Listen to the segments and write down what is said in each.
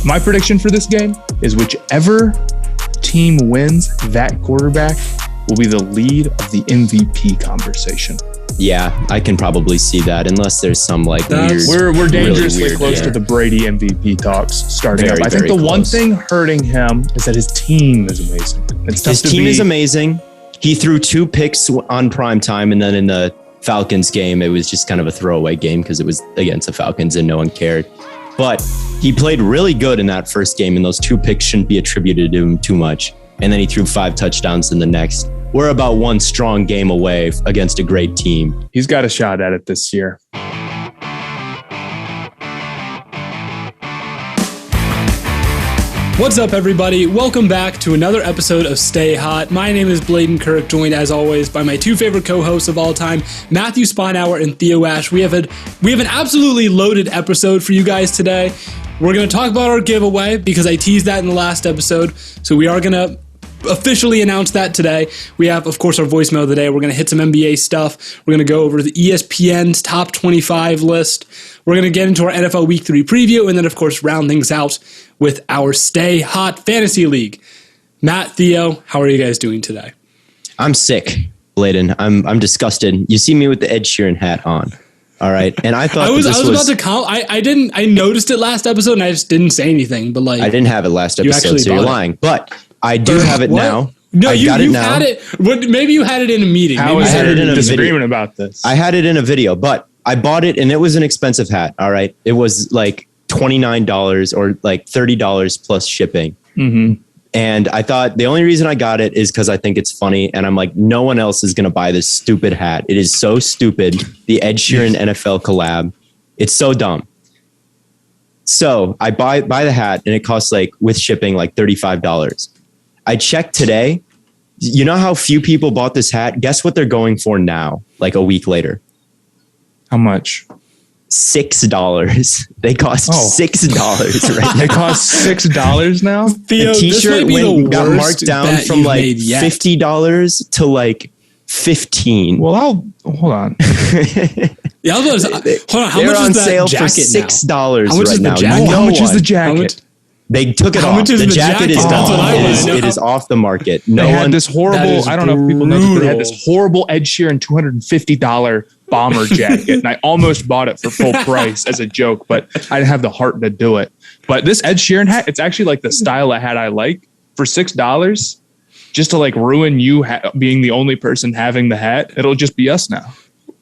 My prediction for this game is whichever team wins, that quarterback will be the lead of the MVP conversation. Yeah, I can probably see that unless there's some like weird. We're dangerously really weird, close to the Brady MVP talks starting Very, up. I think the very one close. thing hurting him is that his team is amazing. His team is amazing. He threw 2 picks on prime time, and then in the Falcons game, it was just kind of a throwaway game because it was against the Falcons and no one cared. But he played really good in that first game, and those 2 picks shouldn't be attributed to him too much. And then he threw 5 touchdowns in the next. We're about one strong game away against a great team. He's got a shot at it this year. What's up, everybody? Welcome back to another episode of Stay Hot. My name is Blaiden Kirk, joined as always by my 2 favorite co-hosts of all time, Matthew Sponauer and Theo Ash. We have an absolutely loaded episode for you guys today. We're going to talk about our giveaway because I teased that in the last episode. So we are going to officially announce that today. We have, of course, our voicemail of the day. We're going to hit some NBA stuff. We're going to go over the ESPN's top 25 list. We're going to get into our NFL Week 3 preview, and then, of course, round things out with our Stay Hot Fantasy League. Matt, Theo, how are you guys doing today? I'm sick, Blaiden. I'm disgusted. You see me with the Ed Sheeran hat on. All right. And I thought I was about to call. I noticed it last episode and I just didn't say anything, but like I didn't have it last episode, so you're lying. But I do have it now. No, you got it now. had it. Maybe you had it in a meeting. How Maybe is you had there it in a disagreement about this? I had it in a video, but I bought it and it was an expensive hat. All right. It was like $29 or like $30 plus shipping. Mm-hmm. And I thought the only reason I got it is because I think it's funny. And I'm like, no one else is going to buy this stupid hat. It is so stupid. The Ed Sheeran NFL collab. It's so dumb. So I buy the hat and it costs like with shipping like $35. I checked today. You know how few people bought this hat? Guess what they're going for now, like a week later? How much? $6. They cost $6 right now. They cost $6 now? Theo, the t-shirt got marked down from like $50 to like $15. Well, hold on. Yeah, hold on. How They're much on is that sale for jacket $6 now? right now. How much is the jacket? They took it How off. much is The the jacket is jacket? That's what I gone. wanna know. It is off the market. They had this horrible, I don't know if people know this, but they had brutal. this horrible Ed Sheeran $250 bomber jacket. And I almost bought it for full price as a joke, but I didn't have the heart to do it. But this Ed Sheeran hat, it's actually like the style of hat I like. For $6, just to like ruin you being the only person having the hat, it'll just be us now.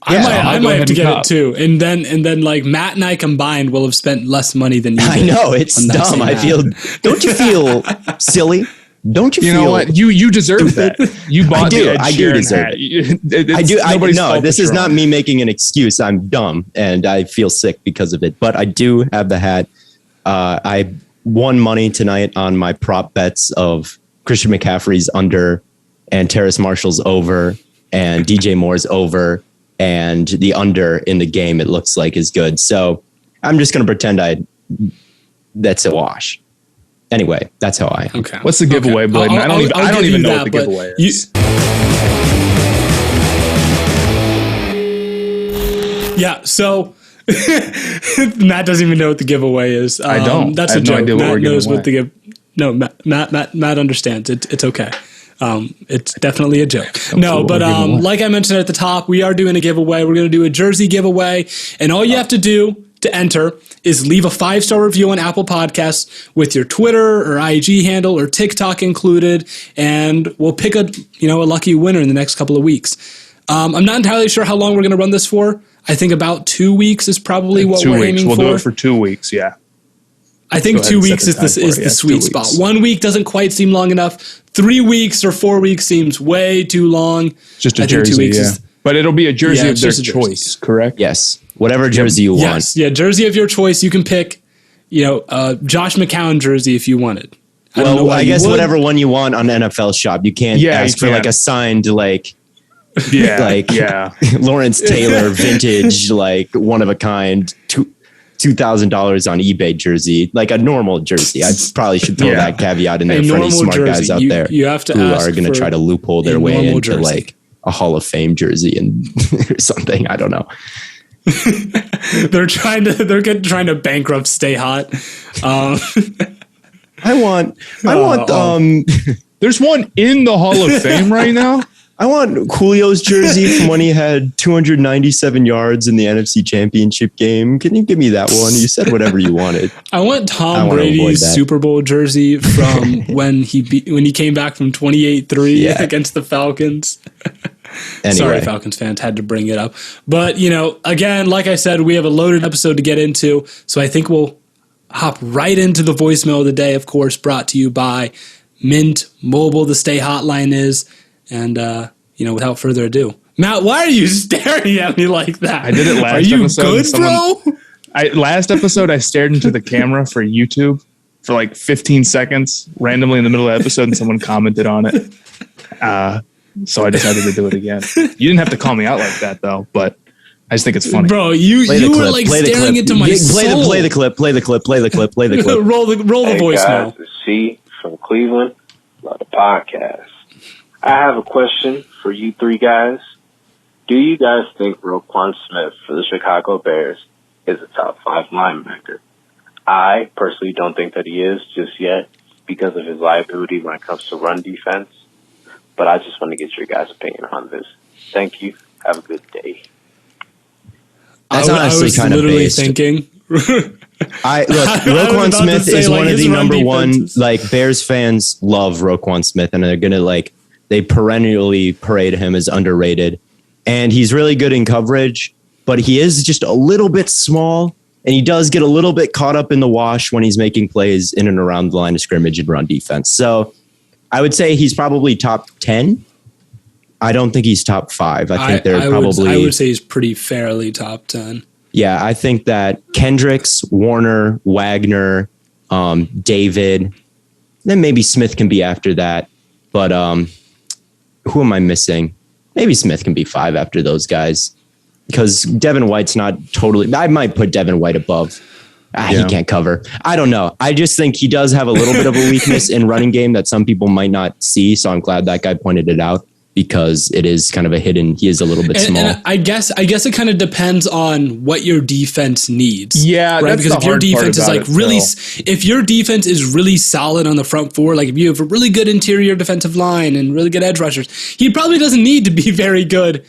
I might have to get it too, and then like Matt and I combined will have spent less money than you. I know, it's dumb. I feel. Don't you feel silly? Don't you feel? You know what? You deserve that. You bought the Ed I do Sheeran deserve hat. it. I do. No, this is not me making an excuse. I'm dumb and I feel sick because of it. But I do have the hat. I won money tonight on my prop bets of Christian McCaffrey's under and Terrace Marshall's over and DJ Moore's over. And the under in the game, it looks like, is good. So I'm just going to pretend that's a wash. Anyway, that's how I am. Okay. What's the giveaway, Blaiden? I don't even know what the giveaway is. Yeah, so Matt doesn't even know what the giveaway is. I don't. That's I have a joke. no idea what Matt we're knows giving what the No, Matt understands. It's okay. It's definitely a joke. No, but like I mentioned at the top, we are doing a giveaway. We're going to do a jersey giveaway, and all you have to do to enter is leave a 5-star review on Apple Podcasts with your Twitter or IG handle or TikTok included, and we'll pick a lucky winner in the next couple of weeks. I'm not entirely sure how long we're going to run this for. I think about 2 weeks is probably what we're aiming for. We'll do it for 2 weeks, yeah. I think 2 weeks is the sweet spot. 1 week doesn't quite seem long enough. 3 weeks or 4 weeks seems way too long. Just a jersey, but it'll be a jersey of their choice, correct? Yes, whatever jersey you want. Yes, yeah, jersey of your choice. You can pick, Josh McCown jersey if you wanted. I guess whatever one you want on NFL Shop. You can't ask for like a signed Lawrence Taylor vintage, like one of a kind, $2,000 on eBay jersey, like a normal jersey. I probably should throw that caveat in there for any smart guys out there you have to who are going to try to loophole their way into like a Hall of Fame jersey and or something. I don't know. They're trying to bankrupt Stay Hot. I want. There's one in the Hall of Fame right now. I want Julio's jersey from when he had 297 yards in the NFC Championship game. Can you give me that one? You said whatever you wanted. I want Tom Brady's Super Bowl jersey from when he came back from 28-3 against the Falcons. Anyway. Sorry, Falcons fans, had to bring it up. But, again, like I said, we have a loaded episode to get into, so I think we'll hop right into the voicemail of the day, of course, brought to you by Mint Mobile. The Stay Hotline is. And, without further ado, Matt, why are you staring at me like that? I did it last episode. Are you good, bro? Last episode, I stared into the camera for YouTube for like 15 seconds randomly in the middle of the episode, and someone commented on it. So I decided to do it again. You didn't have to call me out like that, though, but I just think it's funny. Bro, you were like staring into my soul. Play the clip. Roll the voicemail. Guys, it's C from Cleveland. Love the podcast. I have a question for you three guys. Do you guys think Roquan Smith for the Chicago Bears is a top 5 linebacker? I personally don't think that he is just yet because of his liability when it comes to run defense. But I just want to get your guys' opinion on this. Thank you. Have a good day. That's honestly kind of based. Thinking. Roquan Smith is one of the number one. Like, Bears fans love Roquan Smith, and they're gonna they perennially parade him as underrated. And he's really good in coverage, but he is just a little bit small, and he does get a little bit caught up in the wash when he's making plays in and around the line of scrimmage and run defense. So I would say he's probably top 10. I don't think he's top 5. I think I would say he's pretty fairly top 10. Yeah, I think that Kendricks, Warner, Wagner, David, then maybe Smith can be after that. But who am I missing? Maybe Smith can be 5 after those guys, because Devin White's not totally. I might put Devin White above. He can't cover. I don't know. I just think he does have a little bit of a weakness in running game that some people might not see. So I'm glad that guy pointed it out, because it is kind of a hidden. He is a little bit small. And I guess it kind of depends on what your defense needs. Yeah, right. Because if your defense is if your defense is really solid on the front four, like if you have a really good interior defensive line and really good edge rushers, he probably doesn't need to be very good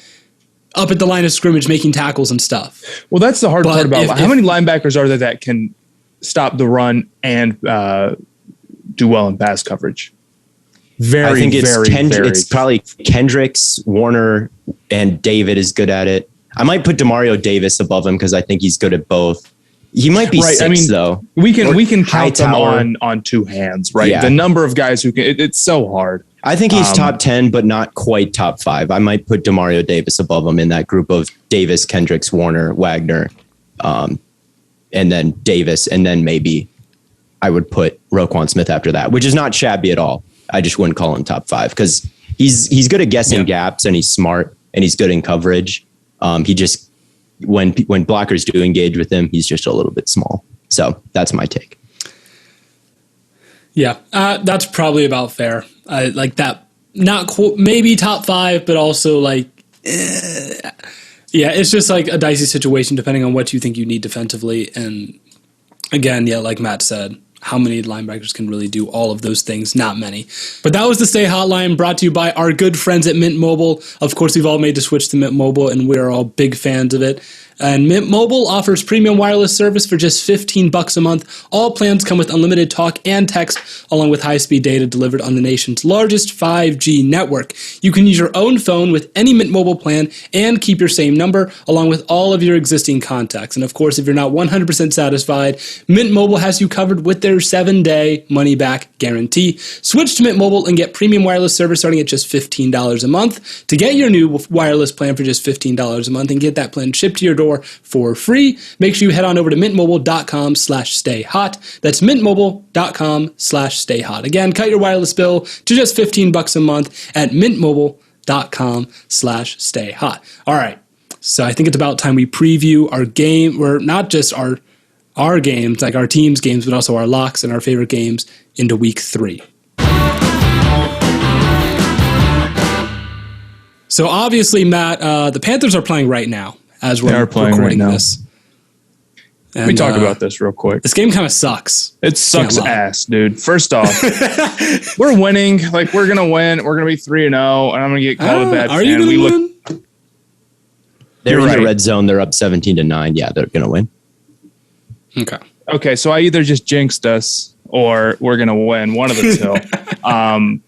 up at the line of scrimmage making tackles and stuff. Well, that's the hard part about how many linebackers are there that can stop the run and do well in pass coverage. I think it's probably Kendricks, Warner, and David is good at it. I might put Demario Davis above him because I think he's good at both. He might be 6, though. We can count them on 2 hands, right? Yeah. The number of guys who can. It's so hard. I think he's top 10, but not quite top 5. I might put Demario Davis above him in that group of Davis, Kendricks, Warner, Wagner, and then Davis, and then maybe I would put Roquan Smith after that, which is not shabby at all. I just wouldn't call him top 5 because he's good at guessing gaps, and he's smart, and he's good in coverage. He just when blockers do engage with him, he's just a little bit small. So that's my take. Yeah, that's probably about fair. Like that, maybe top 5, but also it's just like a dicey situation depending on what you think you need defensively. And again, like Matt said, how many linebackers can really do all of those things? Not many. But that was the Stay Hotline, brought to you by our good friends at Mint Mobile. Of course, we've all made the switch to Mint Mobile, and we're all big fans of it. And Mint Mobile offers premium wireless service for just $15 a month. All plans come with unlimited talk and text, along with high-speed data delivered on the nation's largest 5G network. You can use your own phone with any Mint Mobile plan and keep your same number, along with all of your existing contacts. And of course, if you're not 100% satisfied, Mint Mobile has you covered with their 7-day money-back guarantee. Switch to Mint Mobile and get premium wireless service starting at just $15 a month. To get your new wireless plan for just $15 a month and get that plan shipped to your door for free, make sure you head on over to mintmobile.com/stayhot. That's mintmobile.com/stayhot. Again, cut your wireless bill to just $15 a month at mintmobile.com/stayhot. All right. So I think it's about time we preview our game, or not just our games, like our team's games, but also our locks and our favorite games into week 3. So obviously, Matt, the Panthers are playing right now. as we're recording this. Let me talk about this real quick. This game kind of sucks. It sucks ass, dude. First off, we're winning. Like, we're going to win. We're going to be 3-0, and I'm going to get called a bad fan. Are you going to win? They're in the red zone. They're up 17-9. Yeah, they're going to win. Okay, so I either just jinxed us or we're going to win. One of the two.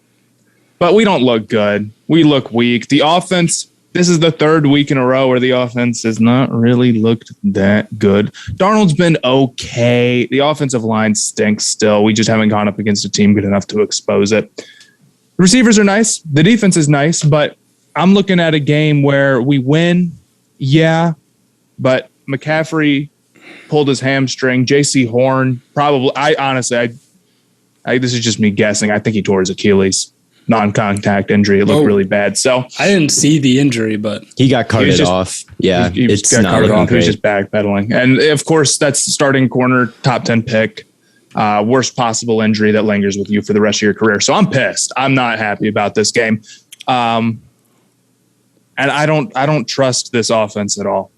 But we don't look good. We look weak. The offense, this is the third week in a row where the offense has not really looked that good. Darnold's been okay. The offensive line stinks still. We just haven't gone up against a team good enough to expose it. The receivers are nice. The defense is nice, but I'm looking at a game where we win, but McCaffrey pulled his hamstring. J.C. Horn probably. This is just me guessing. I think he tore his Achilles. Non-contact injury. It looked really bad. So I didn't see the injury, but he got carted off. Yeah, he got carted off. He was just backpedaling, and of course, that's the starting corner, top 10 pick. Worst possible injury that lingers with you for the rest of your career. So I'm pissed. I'm not happy about this game, and I don't trust this offense at all.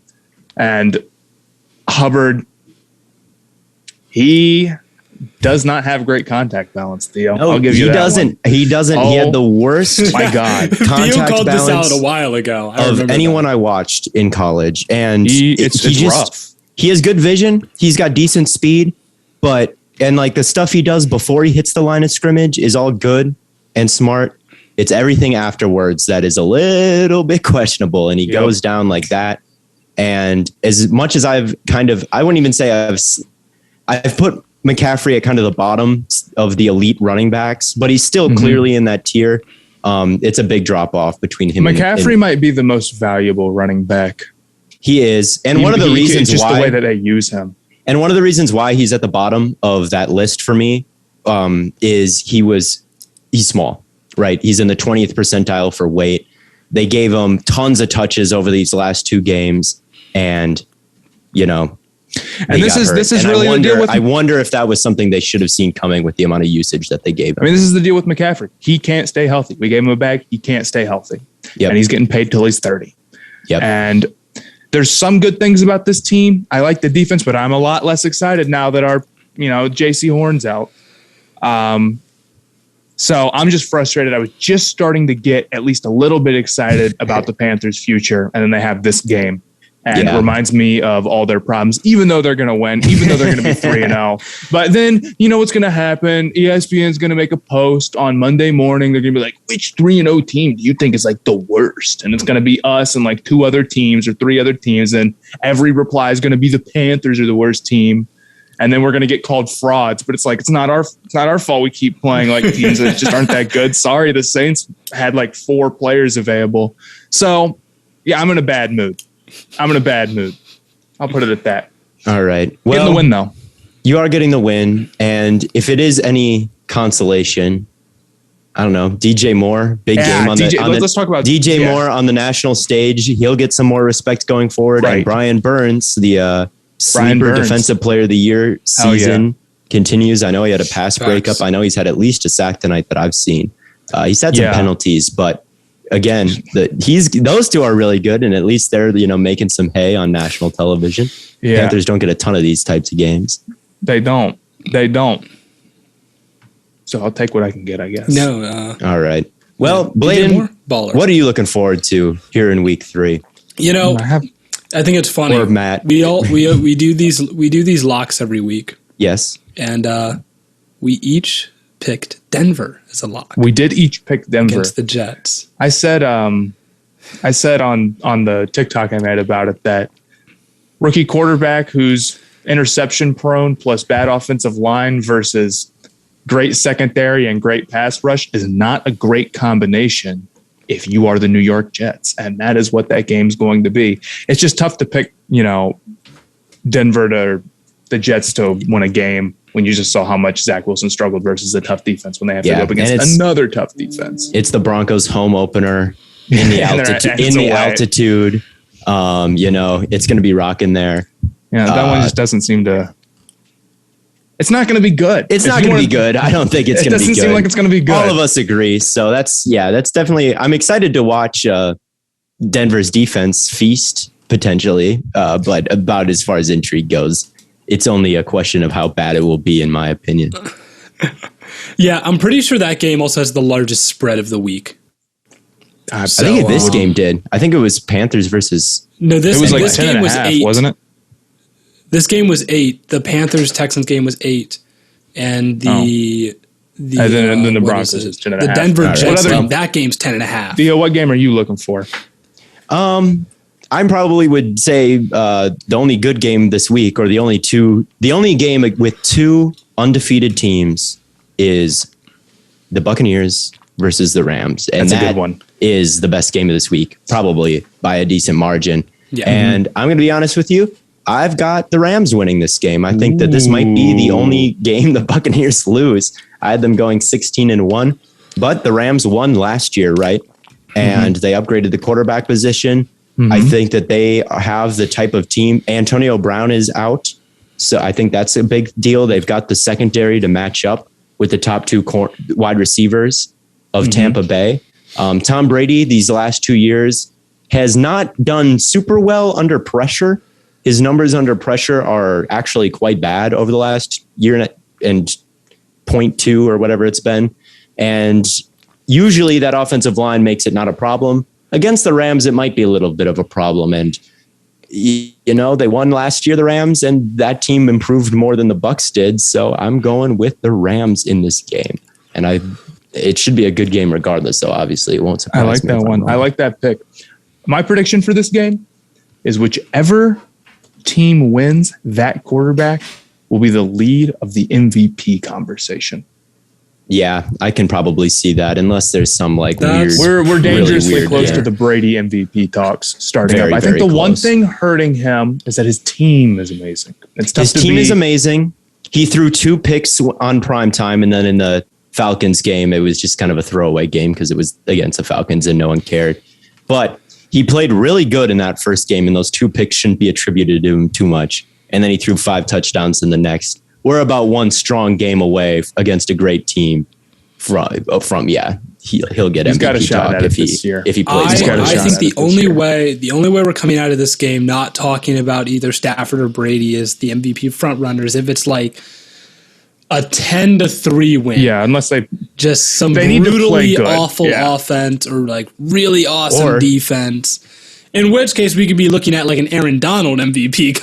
And Hubbard, he does not have great contact balance, Theo. No, I'll give you that one. He doesn't. He had the worst. My God, contact Theo called balance this out a while ago. Of anyone I watched in college, and it's rough. He has good vision. He's got decent speed, and like the stuff he does before he hits the line of scrimmage is all good and smart. It's everything afterwards that is a little bit questionable, and he goes down like that. And as much as I wouldn't even say I've put McCaffrey at kind of the bottom of the elite running backs, but he's still clearly in that tier. It's a big drop off between him McCaffrey might be the most valuable running back. He is. And one of the reasons just the way that they use him. And one of the reasons why he's at the bottom of that list for me is he's small, right? He's in the 20th percentile for weight. They gave him tons of touches over these last two games, and and this is really the deal with. I wonder if that was something they should have seen coming with the amount of usage that they gave him. I mean, this is the deal with McCaffrey. He can't stay healthy. We gave him a bag. He can't stay healthy. And he's getting paid till he's 30. And there's some good things about this team. I like the defense, but I'm a lot less excited now that our, J.C. Horn's out. So I'm just frustrated. I was just starting to get at least a little bit excited about the Panthers' future, and then they have this game. And it reminds me of all their problems, even though they're going to win, even though they're going to be 3-0. But then, you know what's going to happen? ESPN is going to make a post on Monday morning. They're going to be like, which 3-0 team do you think is like the worst? And it's going to be us and like two other teams or three other teams. And every reply is going to be the Panthers are the worst team. And then we're going to get called frauds. But it's like, it's not our fault. We keep playing like teams that just aren't that good. Sorry, the Saints had like 4 players available. So, yeah, I'm in a bad mood. I'll put it at that. All right. Well, getting the win, though. You are getting the win. And if it is any consolation, I don't know, DJ Moore, big game on let's talk about DJ Moore on the national stage. He'll get some more respect going forward. Right. And Brian Burns, the sleeper defensive player of the year season continues. I know he had a pass breakup. I know he's had at least a sack tonight that I've seen. He's had some penalties, but again, those two are really good, and at least they're making some hay on national television. Yeah. Panthers don't get a ton of these types of games. They don't. So I'll take what I can get, I guess. No. All right. Well, Blaiden, what are you looking forward to here in week 3? I think it's funny. Or Matt. We do these locks every week. Yes. And we each picked Denver as a lock. We did each pick Denver against the Jets. I said on the TikTok I made about it that rookie quarterback who's interception prone plus bad offensive line versus great secondary and great pass rush is not a great combination if you are the New York Jets, and that is what that game's going to be. It's just tough to pick, Denver to the Jets to win a game when you just saw how much Zach Wilson struggled versus a tough defense when they have to go up against another tough defense. It's the Broncos home opener in the altitude. It's going to be rocking there. Yeah, that one just doesn't seem to. It's not going to be good. It's not going to be good. I don't think it's going to be good. It doesn't seem like it's going to be good. All of us agree. So that's definitely. I'm excited to watch Denver's defense feast potentially, but about as far as intrigue goes, it's only a question of how bad it will be, in my opinion. Yeah, I'm pretty sure that game also has the largest spread of the week. I think this game did. I think it was Panthers versus... No, it was like 10 and a half, wasn't it? This game was 8. The Panthers-Texans game was 8. And then the Broncos is 10 and a half. The Denver Jets game, that game's 10 and a half. Theo, what game are you looking for? I probably would say the only good game this week, or the only game with 2 undefeated teams is the Buccaneers versus the Rams. And that's a good one. Is the best game of this week, probably by a decent margin. Yeah. And I'm going to be honest with you. I've got the Rams winning this game. I think that this might be the only game the Buccaneers lose. I had them going 16-1, but the Rams won last year, right? And they upgraded the quarterback position. I think that they have the type of team. Antonio Brown is out, so I think that's a big deal. They've got the secondary to match up with the top 2 wide receivers of Tampa Bay. Tom Brady, these last 2 years, has not done super well under pressure. His numbers under pressure are actually quite bad over the last year and 0.2 or whatever it's been. And usually that offensive line makes it not a problem. Against the Rams, it might be a little bit of a problem. And, they won last year, the Rams, and that team improved more than the Bucs did. So I'm going with the Rams in this game. And it should be a good game regardless, though. Obviously, it won't surprise me. I like that one. I like that pick. My prediction for this game is whichever team wins, that quarterback will be the lead of the MVP conversation. Yeah, I can probably see that, unless there's some weird. We're dangerously really close to the Brady MVP talks starting up. I think the one thing hurting him is that his team is amazing. His team is amazing. He threw 2 picks on prime time, and then in the Falcons game, it was just kind of a throwaway game because it was against the Falcons and no one cared. But he played really good in that first game, and those 2 picks shouldn't be attributed to him too much. And then he threw 5 touchdowns in the next. We're about one strong game away against a great team. He'll get MVP got a shot at it this year if he plays. I think the only way we're coming out of this game not talking about either Stafford or Brady is the MVP front runners. If it's like a 10-3 win, unless they just some brutally awful offense or really awesome defense. In which case, we could be looking at an Aaron Donald MVP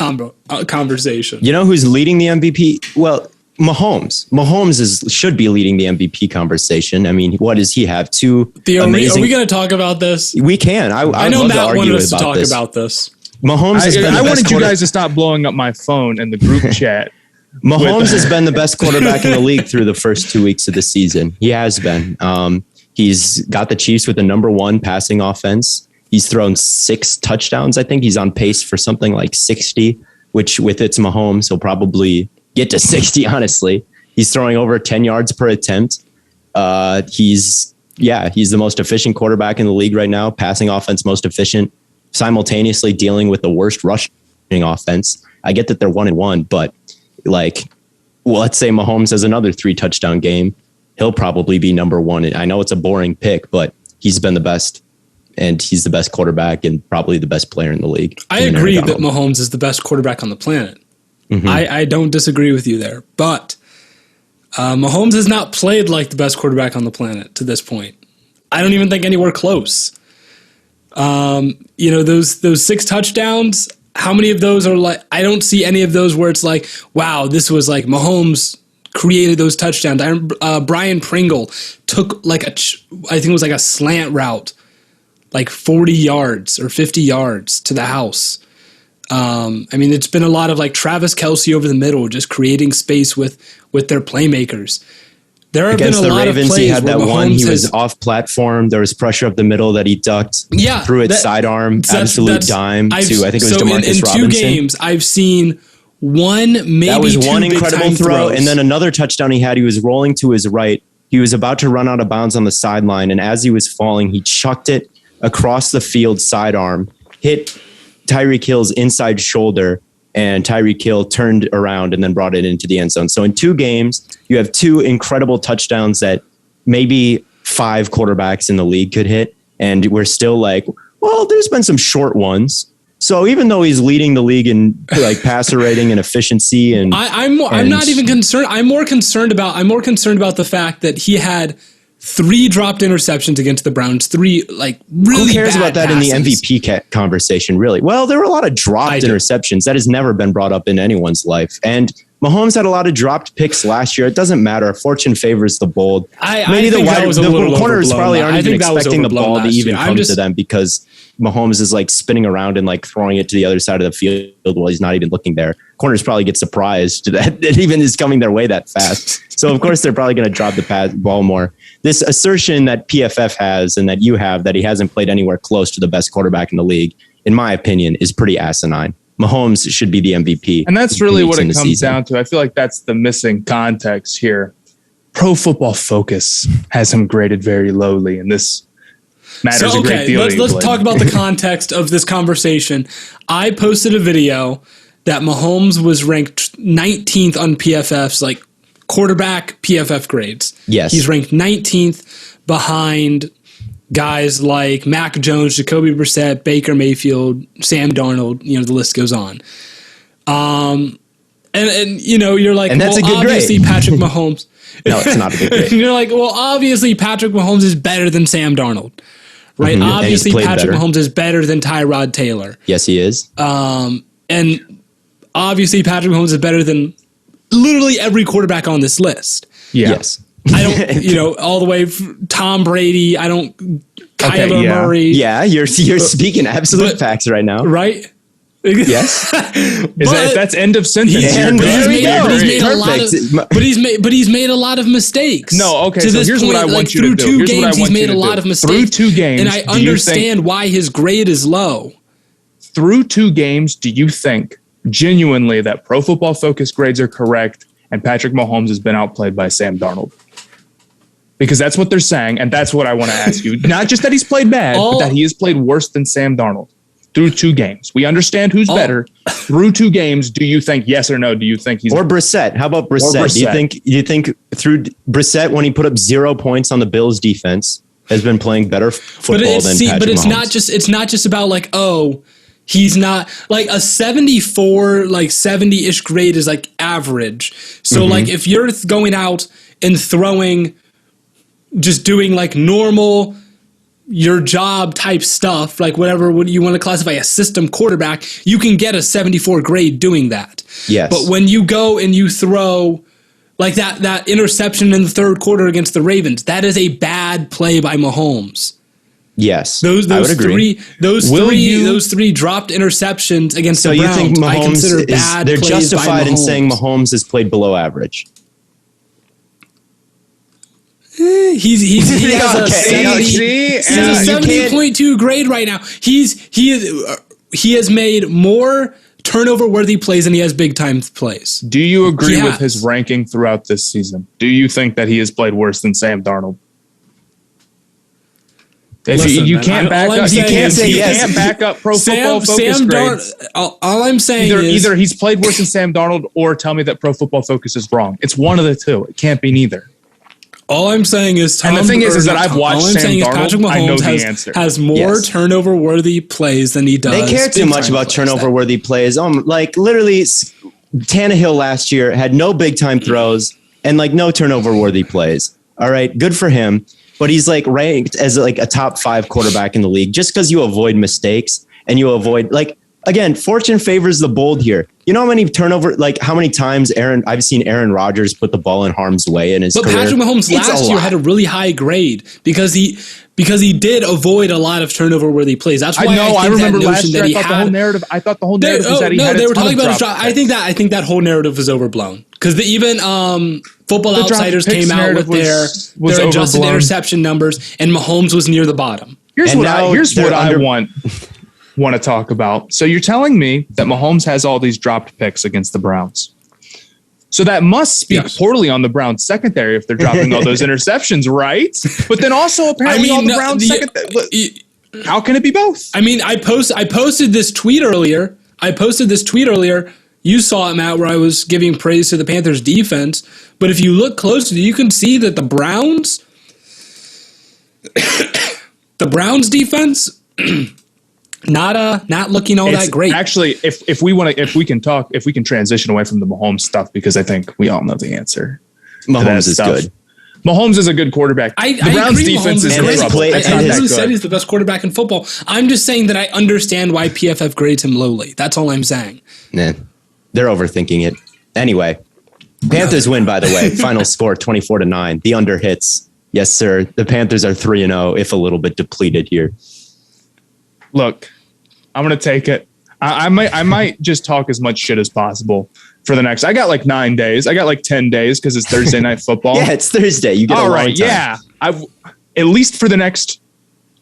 conversation. You know who's leading the MVP? Well, Mahomes should be leading the MVP conversation. I mean, what does he have? 2 Theo, amazing. Are we going to talk about this? We can. I know Matt wanted us to talk about this. Mahomes has been I wanted you guys to stop blowing up my phone in the group chat. Mahomes has been the best quarterback in the league through the first 2 weeks of the season. He has been. He's got the Chiefs with the number 1 passing offense. He's thrown 6 touchdowns. I think he's on pace for something like 60, which with it's Mahomes, he'll probably get to 60, honestly. He's throwing over 10 yards per attempt. He's the most efficient quarterback in the league right now. Passing offense, most efficient, simultaneously dealing with the worst rushing offense. I get that they're 1-1, but let's say Mahomes has another 3 touchdown game. He'll probably be number 1. And I know it's a boring pick, but he's been the best. And he's the best quarterback and probably the best player in the league. I agree that Mahomes is the best quarterback on the planet. Mm-hmm. I don't disagree with you there. But Mahomes has not played like the best quarterback on the planet to this point. I don't even think anywhere close. Those 6 touchdowns, how many of those are I don't see any of those where it's wow, this was Mahomes created those touchdowns. Brian Pringle took I think it was a slant route, 40 yards or 50 yards to the house. It's been a lot of Travis Kelce over the middle, just creating space with their playmakers. There have Against been a the lot Ravens, of plays he had that where one. Mahomes He was off platform. There was pressure up the middle that he ducked. Yeah, threw it sidearm, absolute dime to I think it was Demarcus Robinson. In 2 games, I've seen one, maybe that was 2 one incredible throw, and then another touchdown he had. He was rolling to his right. He was about to run out of bounds on the sideline, and as he was falling, he chucked it across the field sidearm, hit Tyreek Hill's inside shoulder, and Tyreek Hill turned around and then brought it into the end zone. So in 2 games, you have 2 incredible touchdowns that maybe 5 quarterbacks in the league could hit. And we're still well, there's been some short ones. So even though he's leading the league in like passer rating and efficiency, and I'm not even concerned. I'm more concerned about the fact that he had 3 dropped interceptions against the Browns. 3 like really. Who cares bad about that passes. in the MVP conversation? Really? Well, there were a lot of dropped interceptions. That has never been brought up in anyone's life, and Mahomes had a lot of dropped picks last year. It doesn't matter. Fortune favors the bold. Maybe the corners probably aren't even expecting the ball to even come to them because Mahomes is like spinning around and like throwing it to the other side of the field while he's not even looking there. Corners probably get surprised that it even is coming their way that fast. So of course they're probably going to drop the ball more. This assertion that PFF has and that you have that he hasn't played anywhere close to the best quarterback in the league, in my opinion, is pretty asinine. Mahomes should be the MVP. And that's really what it comes down to. I feel like that's the missing context here. Pro Football Focus has him graded very lowly, and this matters a great deal. Let's talk about the context of this conversation. I posted a video that Mahomes was ranked 19th on PFF's like quarterback PFF grades. Yes. He's ranked 19th behind guys like Mac Jones, Jacoby Brissett, Baker Mayfield, Sam Darnold, the list goes on. And you're like, and that's a good obviously grade. Patrick Mahomes. No, it's not a good grade. And you're like, well, obviously Patrick Mahomes is better than Sam Darnold, right? Mm-hmm. Obviously Patrick Mahomes is better than Tyrod Taylor. Yes, he is. And obviously Patrick Mahomes is better than literally every quarterback on this list. Yeah. Yes. I don't, all the way from Tom Brady. I don't, Kyler Murray. Yeah, you're speaking absolute facts right now. Right? Yes. That's end of sentence. But he's made a lot of mistakes. No, okay. So here's what I want you to do. Through 2 games, he's made a lot of mistakes. Through 2 games, and I understand why his grade is low. Through 2 games, do you think genuinely that Pro Football Focus grades are correct and Patrick Mahomes has been outplayed by Sam Darnold? Because that's what they're saying, and that's what I want to ask you. Not just that he's played bad, but that he has played worse than Sam Darnold through 2 games. We understand who's better. Through 2 games, do you think yes or no? Do you think he's... Or Brissett. How about Brissett? Do you think through Brissett, when he put up 0 points on the Bills defense, has been playing better football than Patrick Mahomes? But it's not just about like, he's not like a 74, like 70-ish grade is like average. So like if you're going out and throwing, just doing like normal, your job type stuff, like whatever you want to classify a system quarterback, you can get a 74 grade doing that. Yes. But when you go and you throw like that interception in the 3rd quarter against the Ravens, that is a bad play by Mahomes. Yes, those I would agree. Those 3 dropped interceptions against the Browns, you think Mahomes I consider bad they're plays justified by in Mahomes. saying Mahomes has played below average? He has a 70.2 grade right now. He has made more turnover worthy plays than he has big time plays. Do you agree with his ranking throughout this season? Do you think that he has played worse than Sam Darnold? You can't back up Pro Football Focus grades. All I'm saying is either he's played worse than Sam Darnold, or tell me that Pro Football Focus is wrong. It's one of the two. It can't be neither. All I'm saying is, and the thing is that I've watched Sam Darnold. Patrick Mahomes I know the answer. Has more turnover-worthy plays than he does. They care too much about turnover-worthy plays. Like literally, Tannehill last year had no big-time throws and like no turnover-worthy plays. All right, good for him. But he's like ranked as like a top 5 quarterback in the league just because you avoid mistakes and you avoid like, again, fortune favors the bold here. You know how many how many times I've seen Aaron Rodgers put the ball in harm's way in his career? But Patrick Mahomes last year had a really high grade because he did avoid a lot of turnover-worthy plays. That's why I remember last year. I thought the whole narrative was that he had. They were talking about. I think that whole narrative was overblown because even Football Outsiders came out with their adjusted interception numbers, and Mahomes was near the bottom. Here's what I want to talk about. So you're telling me that Mahomes has all these dropped picks against the Browns. So that must speak poorly on the Browns secondary if they're dropping all those interceptions, right? But then also apparently all the Browns secondary. How can it be both? I mean, I posted this tweet earlier. You saw it, Matt, where I was giving praise to the Panthers defense. But if you look closely, you can see that the Browns defense not looking all that great. Actually, if we can transition away from the Mahomes stuff, because I think we all know the answer. Mahomes is good. Mahomes is a good quarterback. The Browns defense is great. I literally said he's the best quarterback in football. I'm just saying that I understand why PFF grades him lowly. That's all I'm saying. Nah, they're overthinking it. Anyway, Panthers win, by the way. Final score 24-9. The under hits. Yes, sir. The Panthers are 3-0, if a little bit depleted here. Look, I'm going to take it. I might just talk as much shit as possible for the next. I got like 9 days. I got like 10 days because it's Thursday night football. Yeah, it's Thursday. You get all right. Yeah, at least for the next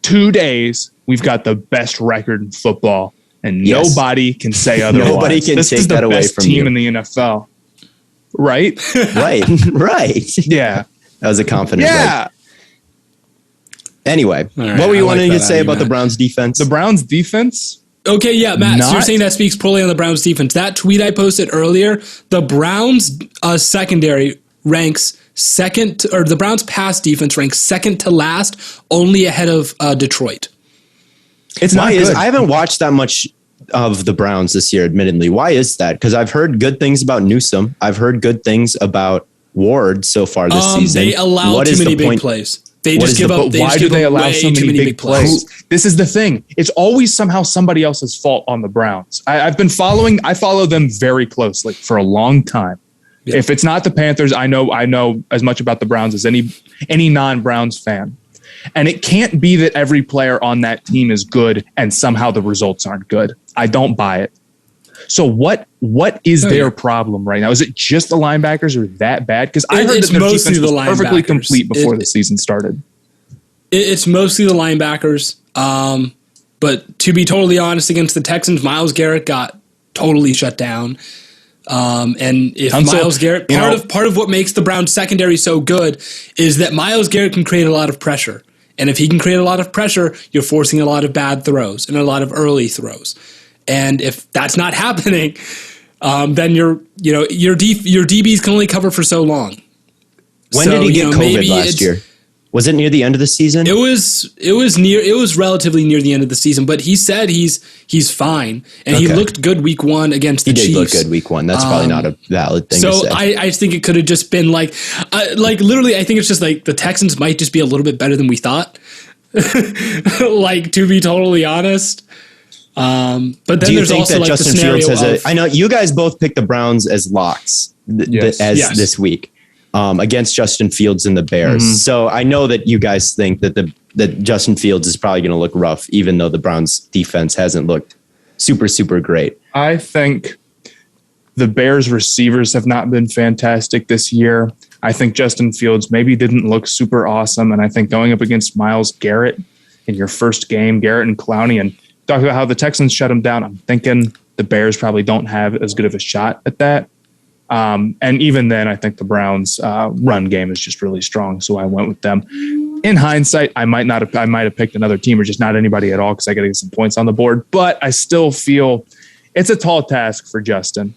2 days, we've got the best record in football, and nobody can say otherwise. Nobody can take that away from you. This is the best team in the NFL, right? Right. Yeah, that was a confident. Yeah. Right. Anyway, right, what were you wanting to say about the Browns defense? The Browns defense. Okay, yeah, Matt, so you're saying that speaks poorly on the Browns defense. That tweet I posted earlier, the Browns secondary ranks second, or the Browns pass defense ranks second to last, only ahead of Detroit. It's not good. I haven't watched that much of the Browns this year, admittedly. Why is that? Because I've heard good things about Newsome. I've heard good things about Ward so far this season. They allow too many big plays. They just give up. Why do they allow so many big plays? This is the thing. It's always somehow somebody else's fault on the Browns. I follow them very closely for a long time. Yeah. If it's not the Panthers, I know as much about the Browns as any non-Browns fan. And it can't be that every player on that team is good and somehow the results aren't good. I don't buy it. So what is their problem right now? Is it just the linebackers are that bad? Because I heard that their defense was perfectly complete before the season started. It's mostly the linebackers. But to be totally honest, against the Texans, Myles Garrett got totally shut down. And if Myles Garrett, part of what makes the Browns secondary so good is that Myles Garrett can create a lot of pressure. And if he can create a lot of pressure, you're forcing a lot of bad throws and a lot of early throws. And if that's not happening, then your DBs can only cover for so long. When did he get COVID last year? Was it near the end of the season? It was relatively near the end of the season, but he said he's fine, and he looked good week one against the Chiefs. He did look good week one. That's probably not a valid thing to say. So I think it could have just been like literally, I think it's just like the Texans might just be a little bit better than we thought. Like, to be totally honest. But then do you there's think also that like Justin the scenario Fields I know you guys both picked the Browns as locks this week. Against Justin Fields and the Bears. Mm-hmm. So I know that you guys think that Justin Fields is probably going to look rough, even though the Browns defense hasn't looked super, super great. I think the Bears receivers have not been fantastic this year. I think Justin Fields maybe didn't look super awesome. And I think going up against Myles Garrett in your first game, Garrett and Clowney, and talk about how the Texans shut him down, I'm thinking the Bears probably don't have as good of a shot at that. And even then, I think the Browns' run game is just really strong, so I went with them. In hindsight, I might have picked another team or just not anybody at all because I got to get some points on the board. But I still feel it's a tall task for Justin.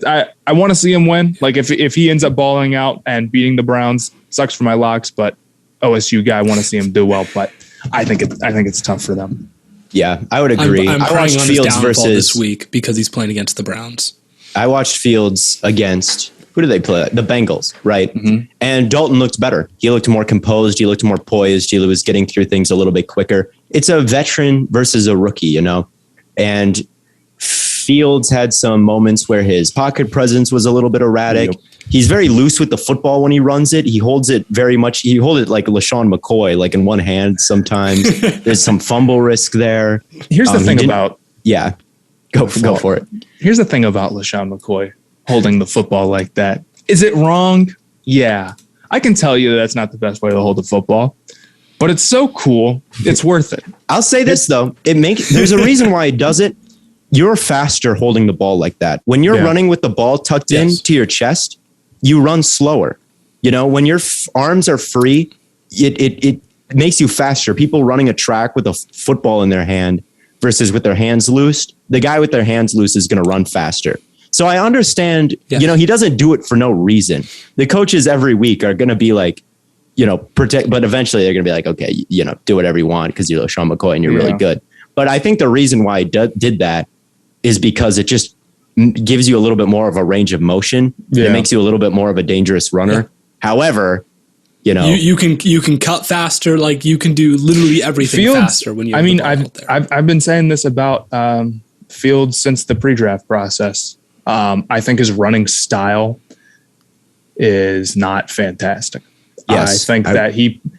I want to see him win. Like if he ends up balling out and beating the Browns, sucks for my locks. But OSU guy, I want to see him do well. But I think it's tough for them. Yeah, I would agree. I'm praying on Fields his downfall this week because he's playing against the Browns. I watched Fields against, who did they play? The Bengals, right? Mm-hmm. And Dalton looked better. He looked more composed. He looked more poised. He was getting through things a little bit quicker. It's a veteran versus a rookie, And Fields had some moments where his pocket presence was a little bit erratic. Yep. He's very loose with the football when he runs it. He holds it very much. He holds it like LaShawn McCoy, like in one hand sometimes. There's some fumble risk there. Here's the thing about... Yeah. Go for it. Here's the thing about LaShawn McCoy holding the football like that. Is it wrong? Yeah. I can tell you that's not the best way to hold the football, but it's so cool. It's worth it. I'll say this, though. There's a reason why he does it. You're faster holding the ball like that. When you're running with the ball tucked into your chest, you run slower. When your arms are free, it makes you faster. People running a track with a football in their hand versus with their hands loosed, the guy with their hands loose is going to run faster. So I understand, he doesn't do it for no reason. The coaches every week are going to be like, protect, but eventually they're going to be like, okay, do whatever you want because you're LaShawn McCoy and you're really good. But I think the reason why he did that is because it just gives you a little bit more of a range of motion. Yeah. It makes you a little bit more of a dangerous runner. Yeah. However, you can cut faster. Like you can do literally everything faster when you. I mean, I've been saying this about Fields since the pre-draft process. I think his running style is not fantastic. Yes, I think that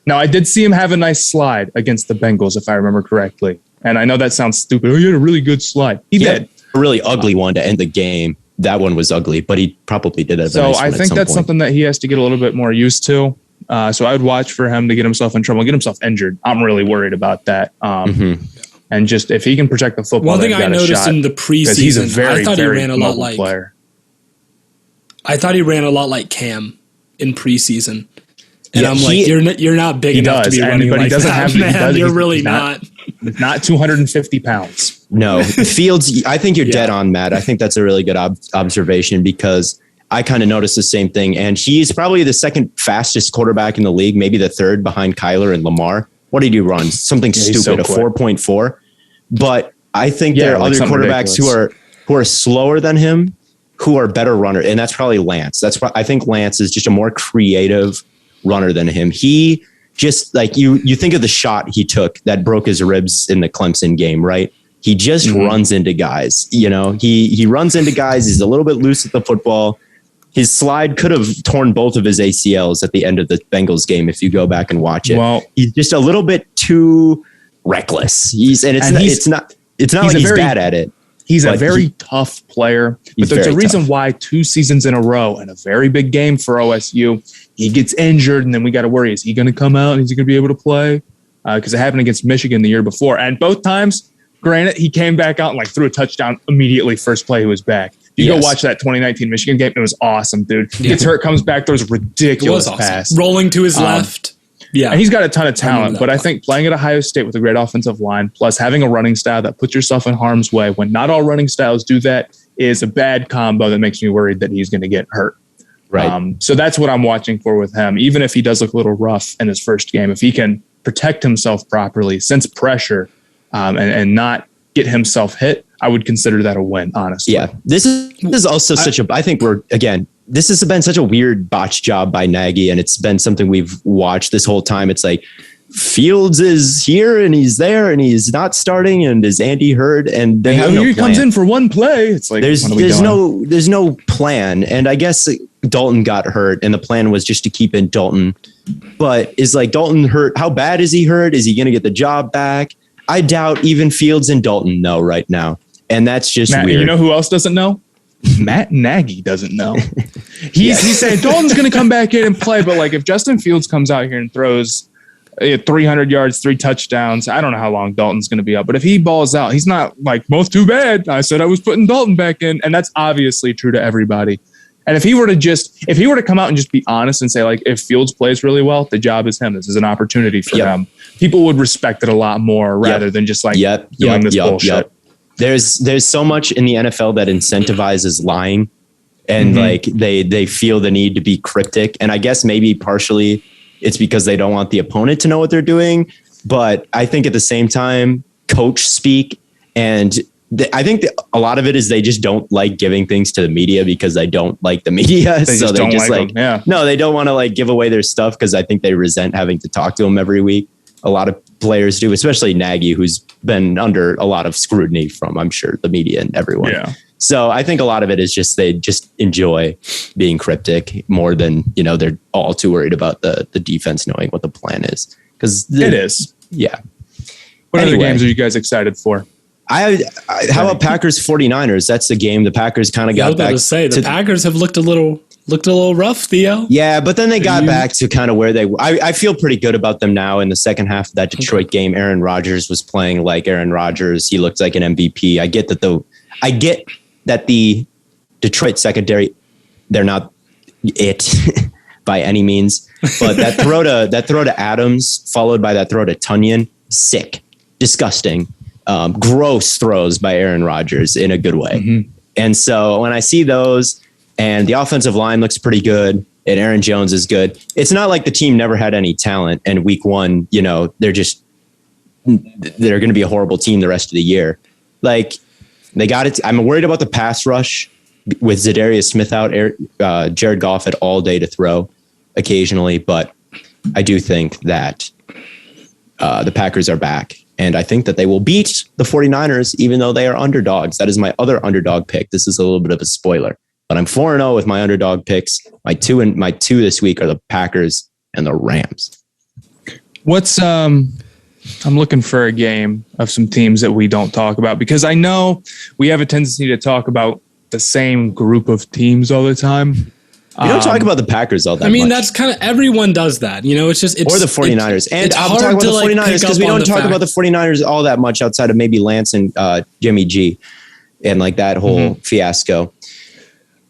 I did see him have a nice slide against the Bengals, if I remember correctly. And I know that sounds stupid. Oh, you had a really good slide. He did. A really ugly one to end the game. That one was ugly, but he probably did it. So I think that's something that he has to get a little bit more used to. So I would watch for him to get himself in trouble, get himself injured. I'm really worried about that. And just if he can protect the football, one thing I noticed in the preseason, he's a very, I thought very he ran a lot like player. I thought he ran a lot like Cam in preseason. And I'm like, you're not big enough to be running like that, man. You're really not. Not 250 pounds. No. Fields, I think you're dead on, Matt. I think that's a really good observation because I kind of noticed the same thing. And he's probably the second fastest quarterback in the league, maybe the third behind Kyler and Lamar. What did he run? Something stupid, a 4.4. But I think there are other quarterbacks who are slower than him, who are better runner. And that's probably Lance. That's why I think Lance is just a more creative runner than him. He just like you think of the shot he took that broke his ribs in the Clemson game, right? He just runs into guys, he runs into guys. He's a little bit loose at the football. His slide could have torn both of his ACLs at the end of the Bengals game. If you go back and watch it, he's just a little bit too reckless. It's not like he's bad at it. He's a very tough player, but there's a reason why 2 seasons in a row and a very big game for OSU, he gets injured, and then we got to worry, is he going to come out and is he going to be able to play? Because it happened against Michigan the year before. And both times, granted, he came back out and threw a touchdown immediately. First play, he was back. You go watch that 2019 Michigan game. It was awesome, dude. He gets hurt, comes back, throws a ridiculous pass. Rolling to his left. Yeah, and he's got a ton of talent, but I think playing at Ohio State with a great offensive line, plus having a running style that puts yourself in harm's way when not all running styles do that, is a bad combo that makes me worried that he's going to get hurt. Right. So that's what I'm watching for with him. Even if he does look a little rough in his first game, if he can protect himself properly, sense pressure, and not get himself hit, I would consider that a win, honestly. Yeah, this is also I think this has been such a weird botch job by Nagy, and it's been something we've watched this whole time. It's like Fields is here and he's there and he's not starting, and is Andy hurt? And they have no plan. He comes in for one play. It's like there's no plan. And I guess Dalton got hurt, and the plan was just to keep in Dalton. But is Dalton hurt? How bad is he hurt? Is he going to get the job back? I doubt even Fields and Dalton know right now. And that's just weird. You know who else doesn't know? Matt Nagy doesn't know. He's saying Dalton's going to come back in and play, but if Justin Fields comes out here and throws 300 yards, 3 touchdowns, I don't know how long Dalton's going to be up. But if he balls out, he's not both too bad. I said I was putting Dalton back in, and that's obviously true to everybody. And if he were to come out and just be honest and say if Fields plays really well, the job is him. This is an opportunity for him. People would respect it a lot more rather than just doing this bullshit. There's so much in the NFL that incentivizes lying, and they feel the need to be cryptic. And I guess maybe partially it's because they don't want the opponent to know what they're doing. But I think at the same time, coach speak, and I think a lot of it is they just don't like giving things to the media because they don't like the media. They don't want to give away their stuff because I think they resent having to talk to them every week. A lot of players do, especially Nagy, who's been under a lot of scrutiny from, I'm sure, the media and everyone. Yeah. So I think a lot of it is just they just enjoy being cryptic more than, they're all too worried about the defense knowing what the plan is. Because it is. Yeah. What other games are you guys excited for? How about Packers 49ers? That's the game the Packers kind of got back to say. The Packers have looked a little rough, Theo. Yeah, but then they got back to kind of where they were. I feel pretty good about them now. In the second half of that Detroit game, Aaron Rodgers was playing like Aaron Rodgers. He looked like an MVP. I get that the Detroit secondary, they're not it by any means, but that throw to Adams followed by that throw to Tunyon, sick, disgusting, gross throws by Aaron Rodgers in a good way. Mm-hmm. And so when I see those, and the offensive line looks pretty good, and Aaron Jones is good, it's not like the team never had any talent. And week one, they're just they're going to be a horrible team the rest of the year. Like they got it. I'm worried about the pass rush with Zadarius Smith out, Jared Goff had all day to throw occasionally, but I do think that the Packers are back. And I think that they will beat the 49ers, even though they are underdogs. That is my other underdog pick. This is a little bit of a spoiler, but I'm 4-0 with my underdog picks. My two this week are the Packers and the Rams. I'm looking for a game of some teams that we don't talk about, because I know we have a tendency to talk about the same group of teams all the time. We don't talk about the Packers all that much. I mean, that's kind of, everyone does that. You know, it's just... or the 49ers. And I'm talking about the 49ers because we don't talk about the 49ers all that much outside of maybe Lance and Jimmy G and like that whole fiasco.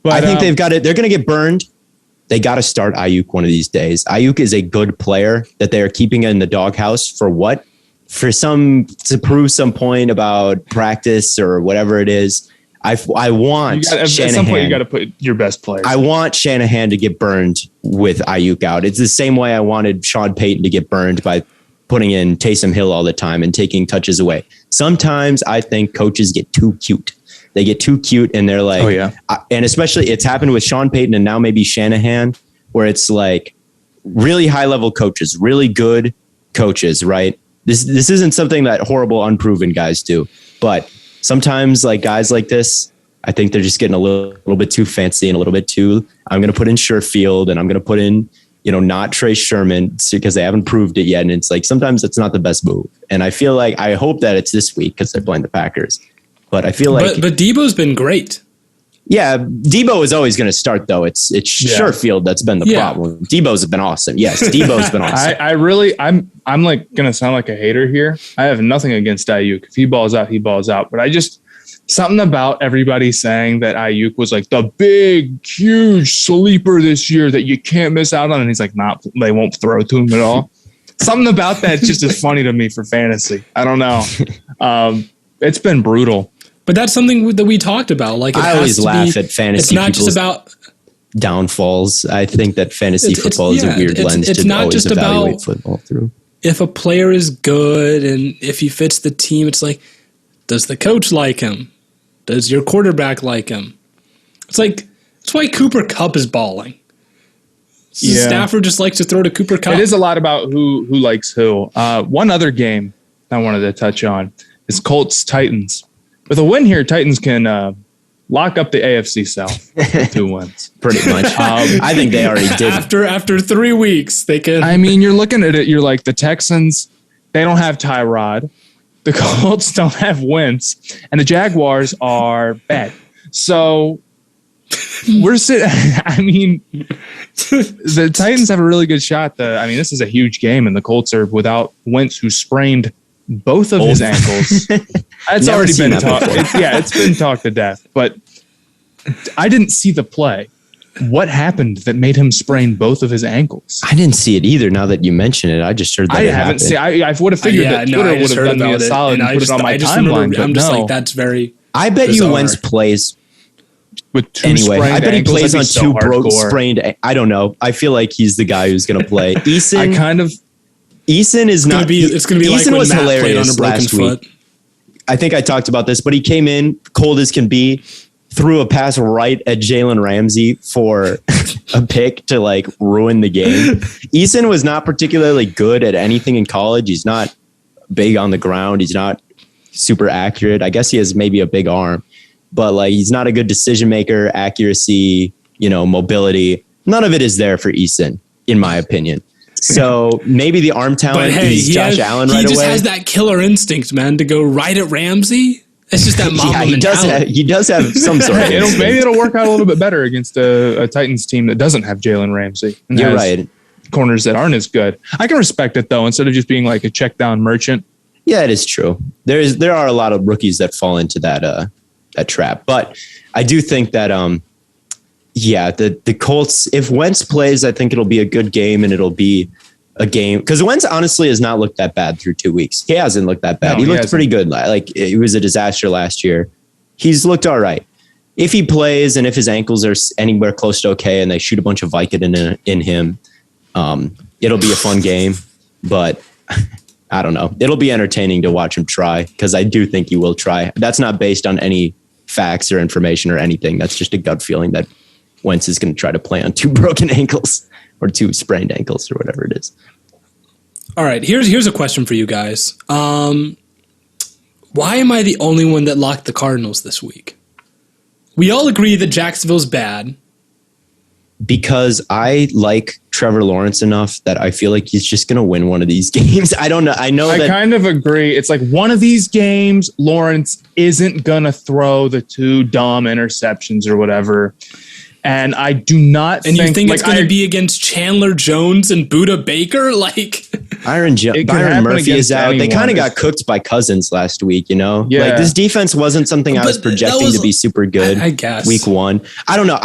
But I think they've got it. They're going to get burned. They got to start Ayuk one of these days. Ayuk is a good player that they are keeping in the doghouse for what? To prove some point about practice or whatever it is. I want Shanahan. At some point, you got to put your best players. I want Shanahan to get burned with Ayuk out. It's the same way I wanted Sean Payton to get burned by putting in Taysom Hill all the time and taking touches away. Sometimes I think coaches get too cute. They get too cute and they're like, and especially it's happened with Sean Payton and now maybe Shanahan, where it's like really high level coaches, really good coaches, right? This isn't something that horrible, unproven guys do, but sometimes like guys like this, I think they're just getting a little bit too fancy and a little bit too, I'm going to put in Sherfield and I'm going to put in, not Trey Sherman because they haven't proved it yet. And it's like, sometimes it's not the best move. And I feel like, I hope that it's this week because they're playing the Packers, but I feel like, but Debo's been great. Yeah. Debo is always going to start though. It's Sherfield that's been the problem. Debo's been awesome. Yes. Debo's been awesome. I'm like going to sound like a hater here. I have nothing against Ayuk. If he balls out, he balls out. But something about everybody saying that Ayuk was like the big, huge sleeper this year that you can't miss out on. And he's like, they won't throw to him at all. Something about that just is funny to me for fantasy. I don't know. It's been brutal. But that's something that we talked about. Like I always laugh at fantasy. It's not just about downfalls. I think that fantasy football is a weird lens to not always just evaluate football through. If a player is good and if he fits the team, it's like, does the coach like him? Does your quarterback like him? It's like, that's why Cooper Kupp is balling. Stafford just likes to throw to Cooper Kupp. It is a lot about who likes who. One other game I wanted to touch on is Colts-Titans. With a win here, Titans can lock up the AFC South with 2 wins. Pretty much. I think they already did. After 3 weeks, they can. I mean, you're looking at it, you're like, the Texans, they don't have Tyrod. The Colts don't have Wentz. And the Jaguars are bad. So we're sitting, I mean, the Titans have a really good shot. This is a huge game, and the Colts are without Wentz, who sprained both of his ankles. It's already been talked. It's been talked to death. But I didn't see the play. What happened that made him sprain both of his ankles? I didn't see it either. Now that you mention it, I just heard that I haven't seen. I would have figured that Twitter would have done me a solid and put it on my timeline. I'm just like, that's very. I bet bizarre. you Wentz plays with 2 sprained I bet he ankles, plays on 2 broke sprained. I don't know. I feel like he's the guy who's going to play. Eason is not. It's going to be Eason like was when Matt hilarious played on a broken foot. Week. I think I talked about this, but he came in cold as can be, threw a pass right at Jalen Ramsey for a pick to like ruin the game. Eason was not particularly good at anything in college. He's not big on the ground. He's not super accurate. I guess he has maybe a big arm, but like he's not a good decision maker, accuracy, mobility. None of it is there for Eason, in my opinion. So maybe the arm talent is Josh Allen right away. He just has that killer instinct, man, to go right at Ramsey. It's just that Mamba mentality. He does have some sort of maybe it'll work out a little bit better against a Titans team that doesn't have Jalen Ramsey. You're right. Corners that aren't as good. I can respect it, though, instead of just being like a check down merchant. Yeah, it is true. There are a lot of rookies that fall into that trap. But I do think that the Colts, if Wentz plays, I think it'll be a good game, and it'll be a game because Wentz honestly has not looked that bad through 2 weeks. He hasn't looked that bad. He looked pretty good. Like it was a disaster last year. He's looked all right. If he plays and if his ankles are anywhere close to okay and they shoot a bunch of Vicodin in him, it'll be a fun game. But I don't know. It'll be entertaining to watch him try because I do think he will try. That's not based on any facts or information or anything. That's just a gut feeling that Wentz is going to try to play on 2 broken ankles or 2 sprained ankles or whatever it is. All right, here's a question for you guys. Why am I the only one that locked the Cardinals this week? We all agree that Jacksonville's bad. Because I like Trevor Lawrence enough that I feel like he's just going to win one of these games. I don't know. I kind of agree. It's like one of these games, Lawrence isn't going to throw the 2 dumb interceptions or whatever. And I do not think... And you think it's going to be against Chandler Jones and Budda Baker? Like... Byron Murphy is out. They kind of got cooked by Cousins last week, you know? Yeah. Like, this defense wasn't something I was projecting to be super good. I guess. Week 1. I don't know.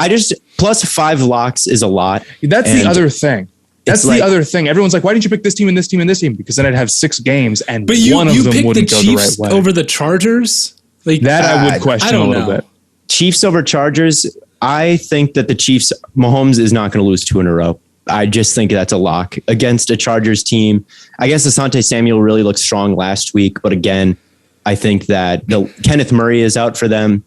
Plus 5 locks is a lot. That's the other thing. That's the other thing. Everyone's like, why didn't you pick this team and this team and this team? Because then I'd have 6 games and one of them wouldn't go the right way. Over the Chargers? Like that I would question a little bit. Chiefs over Chargers. I think that the Chiefs, Mahomes is not going to lose 2 in a row. I just think that's a lock against a Chargers team. I guess Asante Samuel really looked strong last week, but again, I think that Kenneth Murray is out for them.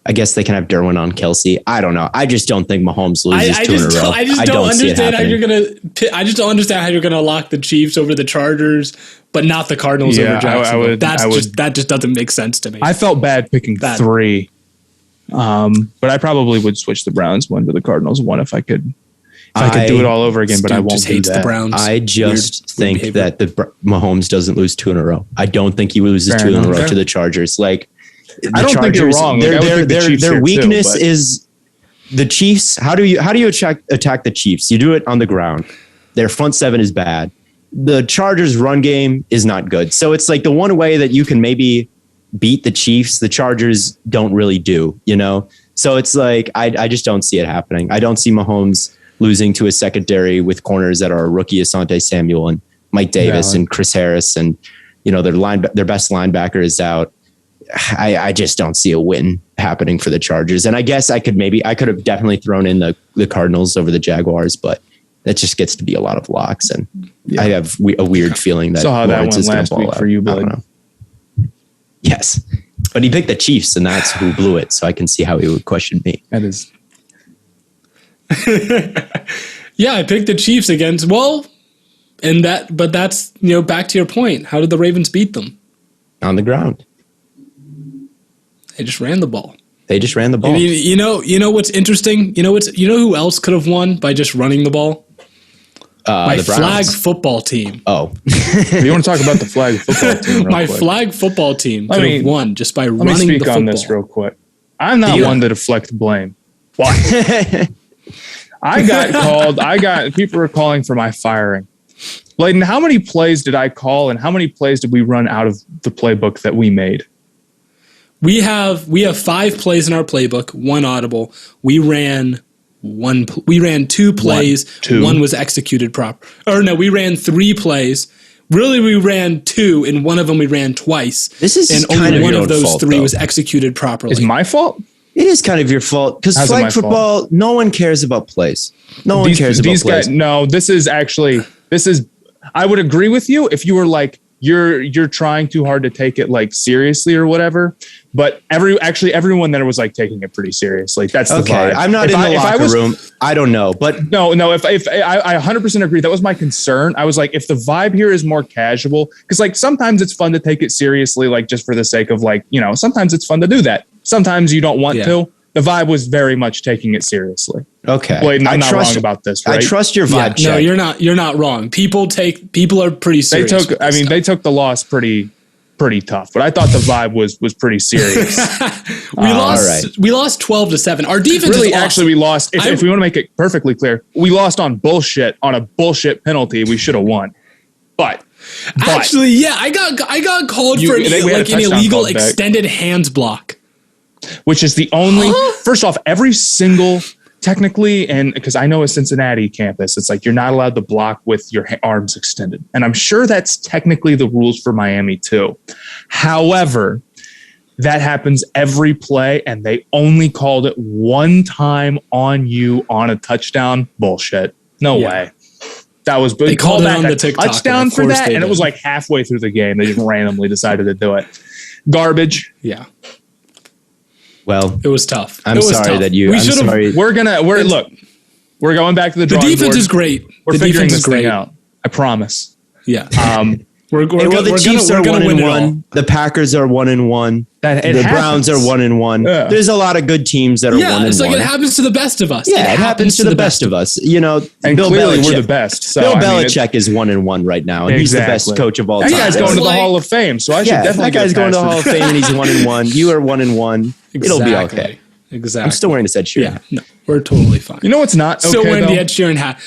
I guess they can have Derwin on Kelsey. I don't know. I just don't think Mahomes loses 2 in a row. I just don't understand how you're gonna lock the Chiefs over the Chargers, but not the Cardinals over Jacksonville. That just doesn't make sense to me. I felt bad picking 3, but I probably would switch the Browns 1 to the Cardinals 1 if I could. I could do it all over again, but I won't do that. The Browns. I just think that Mahomes doesn't lose 2 in a row. I don't think he loses 2 in a row to the Chargers. Like, I don't think you're wrong. Their weakness is the Chiefs. How do you attack the Chiefs? You do it on the ground. Their front 7 is bad. The Chargers' run game is not good. So it's like the one way that you can maybe beat the Chiefs, the Chargers don't really do, you know? So it's like, I just don't see it happening. I don't see Mahomes losing to a secondary with corners that are a rookie Asante Samuel and Mike Davis and Chris Harris, and you know their best linebacker is out. I just don't see a win happening for the Chargers. And I guess I could have definitely thrown in the Cardinals over the Jaguars, but that just gets to be a lot of locks, and I have a weird feeling that Lawrence is going to ball out. For you, Blaiden. Yes, but he picked the Chiefs, and that's who blew it. So I can see how he would question me. That is. Yeah, I picked the Chiefs against but that's back to your point. How did the Ravens beat them? On the ground. They just ran the ball. You know what's interesting? You know who else could have won by just running the ball? My flag football team. Oh. You want to talk about the flag football team? My flag football team could have won just by running the football. Let me speak on this real quick. I'm not one to deflect blame. Why? I got called. People were calling for my firing. Blaiden, how many plays did I call, and how many plays did we run out of the playbook that we made? We have 5 plays in our playbook, 1 audible. We ran 2 plays. 1 was executed proper. Or no, we ran 3 plays. Really, we ran 2, and one of them we ran twice. This is and only one of those 3 was executed properly. It's my fault. It is kind of your fault because flag football, no one cares about plays. No one cares about plays. No, this is. I would agree with you if you were like you're trying too hard to take it like seriously or whatever. But everyone there was like taking it pretty seriously. That's the vibe. I'm not in the locker room. I don't know, but no. If I 100% agree, that was my concern. I was like, if the vibe here is more casual, because like sometimes it's fun to take it seriously, like just for the sake of like sometimes it's fun to do that. Sometimes you don't want to. The vibe was very much taking it seriously. Okay, Blaiden, I'm not wrong about this, right? I trust your vibe. No, you're not wrong. People are pretty serious. They took the loss pretty tough, but I thought the vibe was pretty serious. We lost 12-7. Our defense really, actually, we lost. If we want to make it perfectly clear, we lost on a bullshit penalty. We should have won, but actually, yeah, I got called for an illegal extended hands block. Which is the only, first off, every single, technically, and because I know a Cincinnati campus, it's like you're not allowed to block with your arms extended. And I'm sure that's technically the rules for Miami too. However, that happens every play, and they only called it 1 time on you on a touchdown. Bullshit. No way. That was they called it on the TikTok touchdown for that, and it was like halfway through the game. They just randomly decided to do it. Garbage. Yeah. Well, it was tough. I'm sorry that you. We're going back to the drawing board. The defense is great. We're figuring this thing out. I promise. Yeah. The Chiefs are 1-1. The Packers are 1-1. The Browns are 1-1. Yeah. There's a lot of good teams that are 1-1. It's like it happens to the best of us. Yeah, it happens to the best of us. You know, and Bill clearly we're the best. So, Bill Belichick is 1-1 right now, and he's the best coach of all time. That guy's going to the Hall of Fame, so I should definitely. That guy's going to the Hall of Fame, and he's 1-1. You are 1-1. It'll be okay. Exactly. I'm still wearing this Ed Sheeran. Yeah, no, we're totally fine. You know what's not okay, still wearing the Ed Sheeran hat.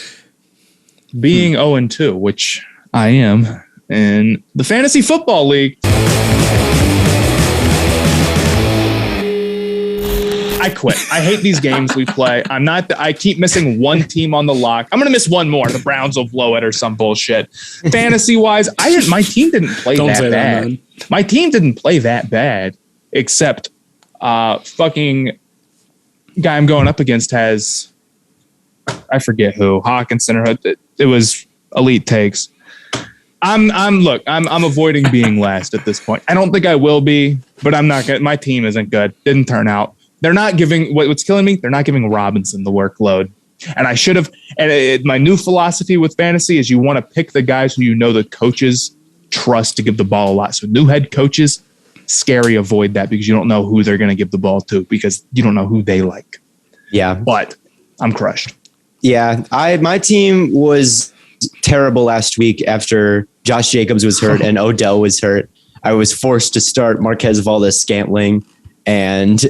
Being 0-2, which I am. In the fantasy football league, I quit. I hate these games we play. I keep missing one team on the lock. I'm going to miss one more. The Browns will blow it or some bullshit. Fantasy wise, my team didn't play that bad. My team didn't play that bad, except fucking guy I'm going up against has, I forget who, Hawkinson or it was elite takes. I'm avoiding being last at this point. I don't think I will be, but I'm not gonna, my team isn't good. Didn't turn out. They're not giving what's killing me. They're not giving Robinson the workload. And I should have. And my new philosophy with fantasy is you want to pick the guys who you know the coaches trust to give the ball a lot. So new head coaches, scary. Avoid that because you don't know who they're going to give the ball to because you don't know who they like. Yeah, but I'm crushed. Yeah, my team was terrible last week after Josh Jacobs was hurt and Odell was hurt. I was forced to start Marquez Valdes-Scantling and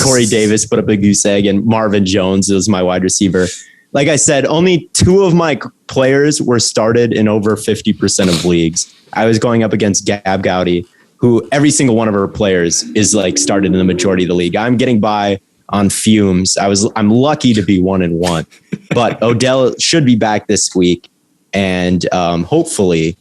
Corey Davis put up a goose egg and Marvin Jones was my wide receiver. Like I said, only 2 of my players were started in over 50% of leagues. I was going up against Gab Gowdy, who every single one of her players is started in the majority of the league. I'm getting by on fumes. I'm lucky to be 1-1, but Odell should be back this week. And hopefully,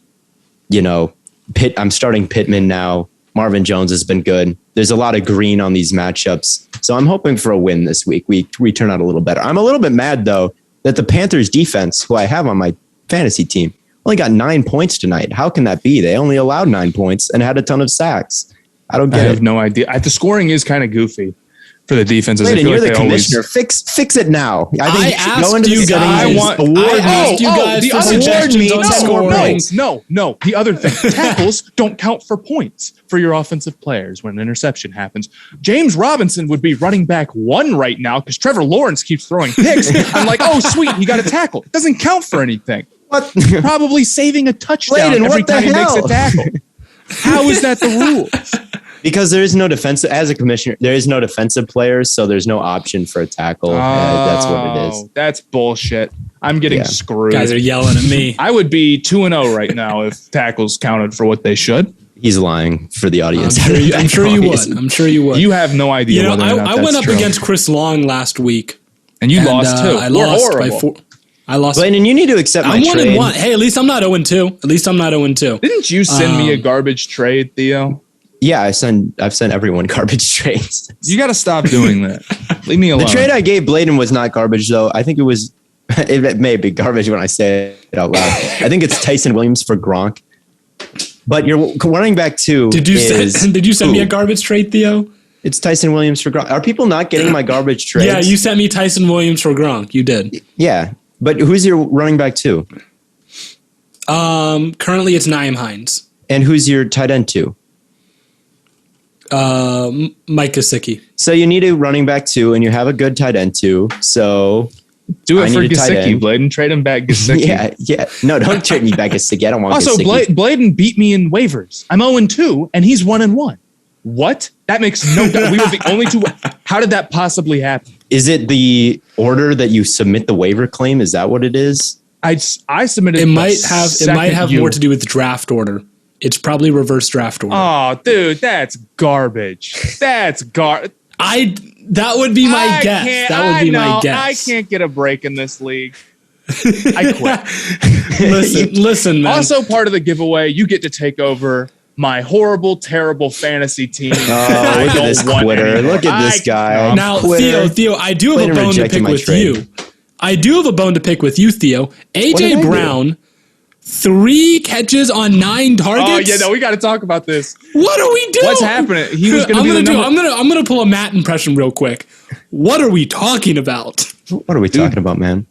I'm starting Pittman now. Marvin Jones has been good. There's a lot of green on these matchups. So I'm hoping for a win this week. We turn out a little better. I'm a little bit mad though, that the Panthers defense, who I have on my fantasy team, only got 9 points tonight. How can that be? They only allowed 9 points and had a ton of sacks. I have no idea. The scoring is kind of goofy for the defenses. Brayden, you're the commissioner. Fix it now. I asked you guys for suggestions on scoring. No. The other thing, tackles don't count for points for your offensive players when an interception happens. James Robinson would be running back 1 right now because Trevor Lawrence keeps throwing picks. I'm like, oh, sweet, he got a tackle. It doesn't count for anything. What? Probably saving a touchdown every time he makes a tackle. How is that the rule? Because there is no defensive, as a commissioner, there is no defensive players, so there's no option for a tackle. That's what it is. That's bullshit. I'm getting screwed. Guys are yelling at me. I would be 2-0 right now if tackles counted for what they should. He's lying for the audience. I'm sure you would. You have no idea. I went up against Chris Long last week, and you lost too. I lost by 4. I lost. Blaiden, you need to accept my trade. I'm 1-1. Hey, at least I'm not 0-2. Didn't you send me a garbage trade, Theo? Yeah, I've sent everyone garbage trades. You got to stop doing that. Leave me alone. The trade I gave Blaiden was not garbage, though. I think it was. It may be garbage when I say it out loud. I think it's Tyson Williams for Gronk. But you're running back 2. Did you send me a garbage trade, Theo? It's Tyson Williams for Gronk. Are people not getting my garbage trades? Yeah, you sent me Tyson Williams for Gronk. You did. Yeah, but who's your running back 2? Currently it's Nyheim Hines. And who's your tight end 2? Mike Gesicki. So you need a running back 2, and you have a good tight end 2. So do it for Gesicki, Blaiden. Trade him back, Gesicki. Yeah. No, don't trade me back Gesicki. I don't want also, Gesicki. Blaiden beat me in waivers. I'm 0-2, and he's 1-1. What? That makes no sense. We were the only 2. How did that possibly happen? Is it the order that you submit the waiver claim? Is that what it is? I submitted. It might have more to do with the draft order. It's probably reverse draft order. Oh, dude, that's garbage. That would be my guess. My guess. I can't get a break in this league. I quit. Listen, man. Also, part of the giveaway, you get to take over my horrible, terrible fantasy team. Oh, look at this quitter. Look at this guy. Now, Theo, I do have a bone to pick with you. I do have a bone to pick with you, Theo. AJ Brown, 3 catches on 9 targets. Oh yeah, no, we got to talk about this. What are we doing? What's happening? He was going to be the number. I'm gonna pull a Matt impression real quick. What are we talking about? What are we talking about, man?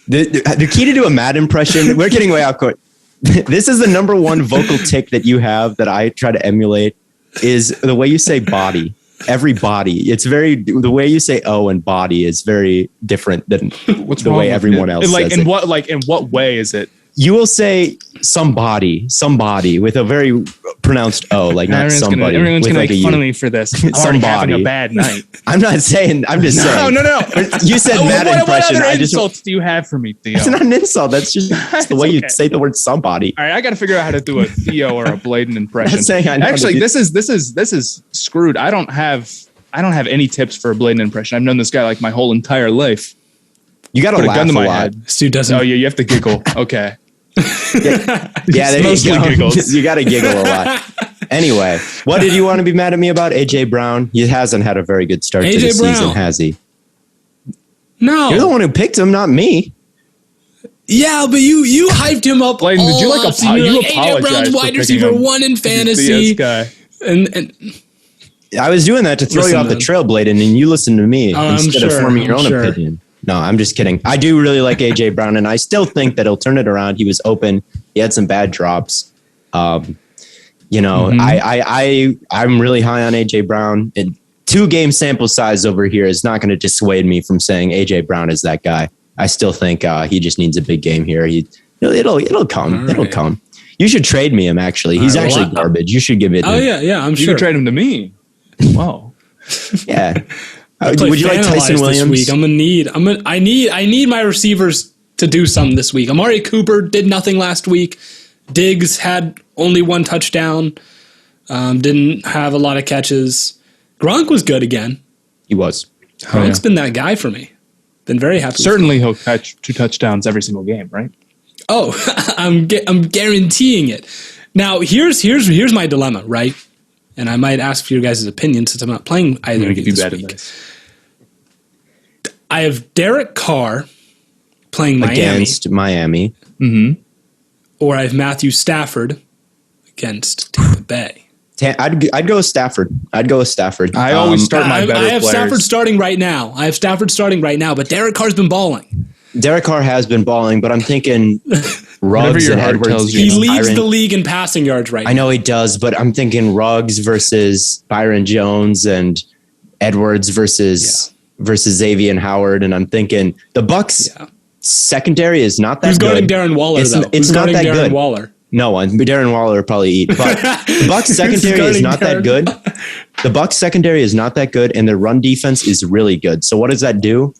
The key to do a Matt impression. We're getting way out court. This is the number one vocal tick that you have that I try to emulate. Is the way you say body. Every body. It's the way you say "oh" and body is very different than the way everyone else says in it. In what way is it? You will say somebody with a very pronounced O, like not somebody. Everyone's going to make fun of me for this. I'm already having a bad night. I'm just saying. No. You said Matt impression. What other insults do you have for me, Theo? It's not an insult. That's just the way you say the word somebody. All right, I got to figure out how to do a Theo or a Blaiden impression. Actually, this is screwed. I don't have any tips for a Blaiden impression. I've known this guy like my whole entire life. You got to laugh a lot. Stu doesn't. Oh yeah, you have to giggle. Okay. Yeah, there you go. Giggles. You got to giggle a lot. Anyway, what did you want to be mad at me about? AJ Brown. He hasn't had a very good start to the season, has he? No. You're the one who picked him, not me. Yeah, but you hyped him up. Blaiden, did you AJ Brown's wide receiver 1 in fantasy. And I was doing that to throw you off the trail, Blaiden, and you listened to me instead of forming your own opinion. No, I'm just kidding. I do really like AJ Brown, and I still think that he'll turn it around. He was open. He had some bad drops. I'm really high on AJ Brown. And 2-game sample size over here is not going to dissuade me from saying AJ Brown is that guy. I still think he just needs a big game here. It'll come. Right. It'll come. You should trade me him. Actually, he's actually garbage. You should give it. Oh yeah, I'm sure. You can trade him to me. Wow. Yeah. Would you like Tyson Williams? This week? I need my receivers to do something this week. Amari Cooper did nothing last week. Diggs had only 1 touchdown. Didn't have a lot of catches. Gronk was good again. He was. Gronk's been that guy for me. Been very happy. Certainly he'll catch 2 touchdowns every single game, right? Oh, I'm guaranteeing it. Now here's my dilemma, right? And I might ask for your guys' opinion since I'm not playing either of you this week. Advice. I have Derek Carr playing Miami. Against Miami. Mm-hmm. Or I have Matthew Stafford against Tampa Bay. I'd go with Stafford. I always start my better players. I have Stafford starting right now. But Derek Carr's been balling. Derek Carr has been balling, but I'm thinking Ruggs and Edwards. He leads the league in passing yards right now. I know he does, but I'm thinking Ruggs versus Byron Jones and Edwards versus Xavier Howard, and I'm thinking the Bucs secondary is not that good. Who's guarding Darren Waller, though? It's not that good. Waller? No one. Darren Waller will probably eat. But the Bucs secondary is not that good. The Bucs secondary is not that good, and their run defense is really good. So what does that do?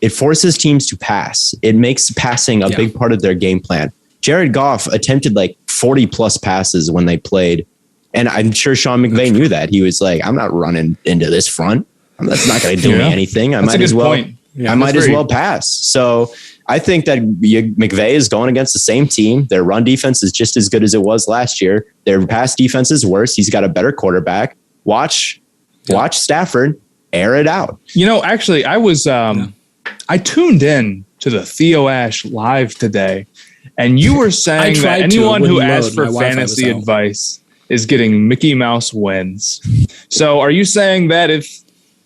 It forces teams to pass. It makes passing a big part of their game plan. Jared Goff attempted like 40 plus passes when they played. And I'm sure Sean McVay knew that. He was like, I'm not running into this front. That's not going to do me anything. I might as well pass. So I think that McVay is going against the same team. Their run defense is just as good as it was last year. Their pass defense is worse. He's got a better quarterback. Watch Stafford air it out. Actually, I tuned in to the Theo Ash live today, and you were saying that anyone who asks for fantasy advice is getting Mickey Mouse wins. So are you saying that if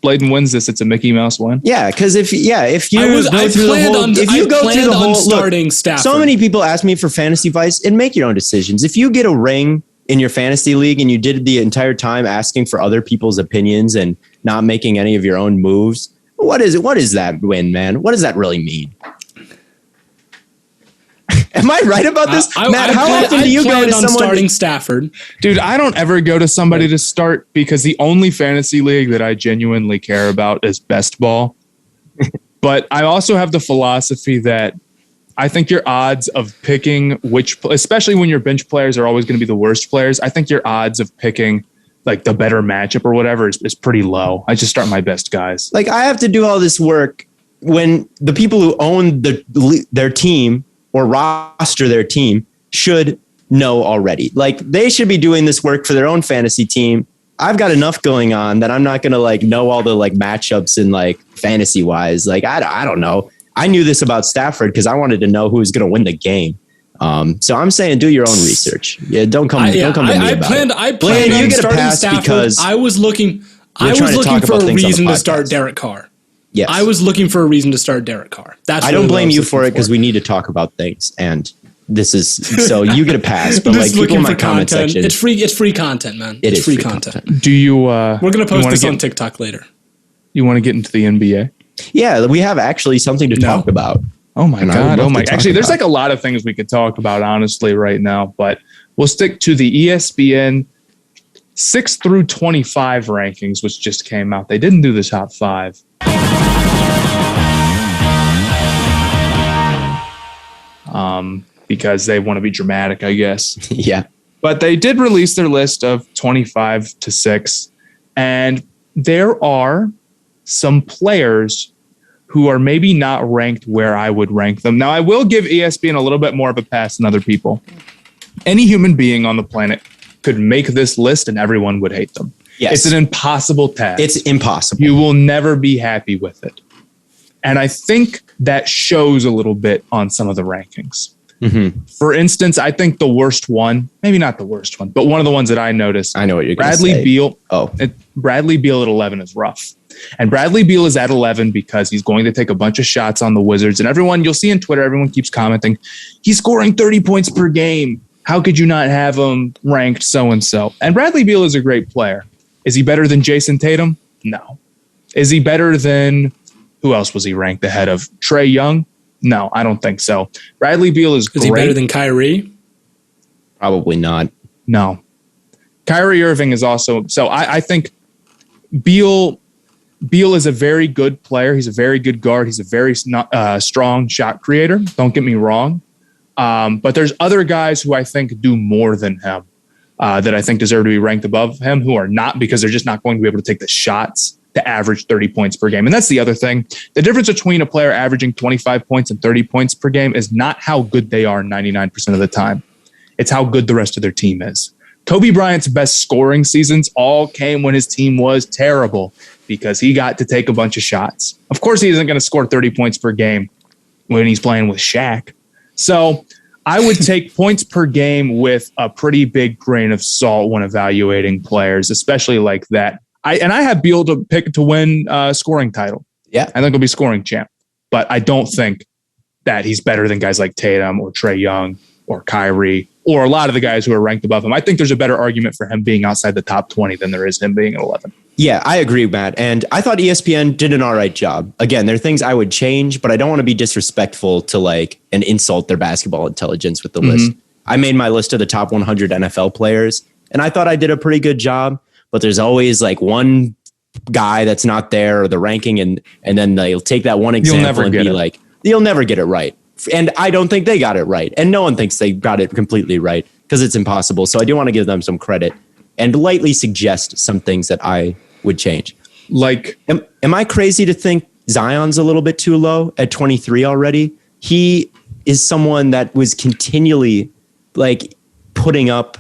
Blaiden wins this, it's a Mickey Mouse win? Yeah, because if you go through the whole starting Stafford. So many people ask me for fantasy advice, and make your own decisions. If you get a ring in your fantasy league and you did the entire time asking for other people's opinions and not making any of your own moves, what is that win, man? What does that really mean? Am I right about this? Matt, how often do you go to someone starting Stafford? Dude, I don't ever go to somebody to start because the only fantasy league that I genuinely care about is best ball. But I also have the philosophy that I think your odds of picking especially when your bench players are always going to be the worst players, I think your odds of picking like the better matchup or whatever is pretty low. I just start my best guys. Like I have to do all this work when the people who own their team or roster their team should know already. Like they should be doing this work for their own fantasy team. I've got enough going on that I'm not going to like know all the like matchups and like fantasy wise. Like, I don't know. I knew this about Stafford because I wanted to know who was going to win the game. So I'm saying do your own research. Yeah, don't come to me about it. I planned on starting Stafford because I was looking for a reason to start Derek Carr. Yes. I was looking for a reason to start Derek Carr. I don't blame you for it because we need to talk about things, and this is so you get a pass. But like people in my comment section, it's free content, man. It's free content. Do you? We're gonna post this on TikTok later. You want to get into the NBA? Yeah, we have actually something to talk about. Oh my God! Oh my! Actually, there's like a lot of things we could talk about, honestly, right now. But we'll stick to the ESPN 6 through 25 rankings, which just came out. They didn't do the top 5. Because they want to be dramatic, I guess. Yeah. But they did release their list of 25 to 6. And there are some players who are maybe not ranked where I would rank them. Now, I will give ESPN a little bit more of a pass than other people. Any human being on the planet could make this list and everyone would hate them. Yes. It's an impossible task. It's impossible. You will never be happy with it. And I think that shows a little bit on some of the rankings. Mm-hmm. For instance, I think the worst one, maybe not the worst one, but one of the ones that I noticed. I know what you're going to say. Bradley Beal. Bradley Beal at 11 is rough. And Bradley Beal is at 11 because he's going to take a bunch of shots on the Wizards. And everyone, you'll see on Twitter, everyone keeps commenting, he's scoring 30 points per game. How could you not have him ranked so-and-so? And Bradley Beal is a great player. Is he better than Jason Tatum? No. Is he better than, who else was he ranked ahead of? Trae Young? No, I don't think so. Bradley Beal is great. Is he better than Kyrie? Probably not. No. Kyrie Irving is also, so I think Beal is a very good player. He's a very good guard. He's a very strong shot creator. Don't get me wrong. But there's other guys who I think do more than him that I think deserve to be ranked above him who are not because they're just not going to be able to take the shots to average 30 points per game. And that's the other thing. The difference between a player averaging 25 points and 30 points per game is not how good they are 99% of the time. It's how good the rest of their team is. Kobe Bryant's best scoring seasons all came when his team was terrible because he got to take a bunch of shots. Of course, he isn't going to score 30 points per game when he's playing with Shaq. So I would take points per game with a pretty big grain of salt when evaluating players, especially like that. I have Beal to pick to win scoring title. Yeah. I think he'll be scoring champ. But I don't think that he's better than guys like Tatum or Trae Young or Kyrie or a lot of the guys who are ranked above him. I think there's a better argument for him being outside the top 20 than there is him being at 11. Yeah, I agree, Matt. And I thought ESPN did an all right job. Again, there are things I would change, but I don't want to be disrespectful to and insult their basketball intelligence with the list. I made my list of the top 100 NFL players, and I thought I did a pretty good job. But there's always one guy that's not there or the ranking, and then they'll take that one example and be like, you'll never get it right. And I don't think they got it right. And no one thinks they got it completely right because it's impossible. So I do want to give them some credit and lightly suggest some things that I would change. Like, am I crazy to think Zion's a little bit too low at 23 already? He is someone that was continually putting up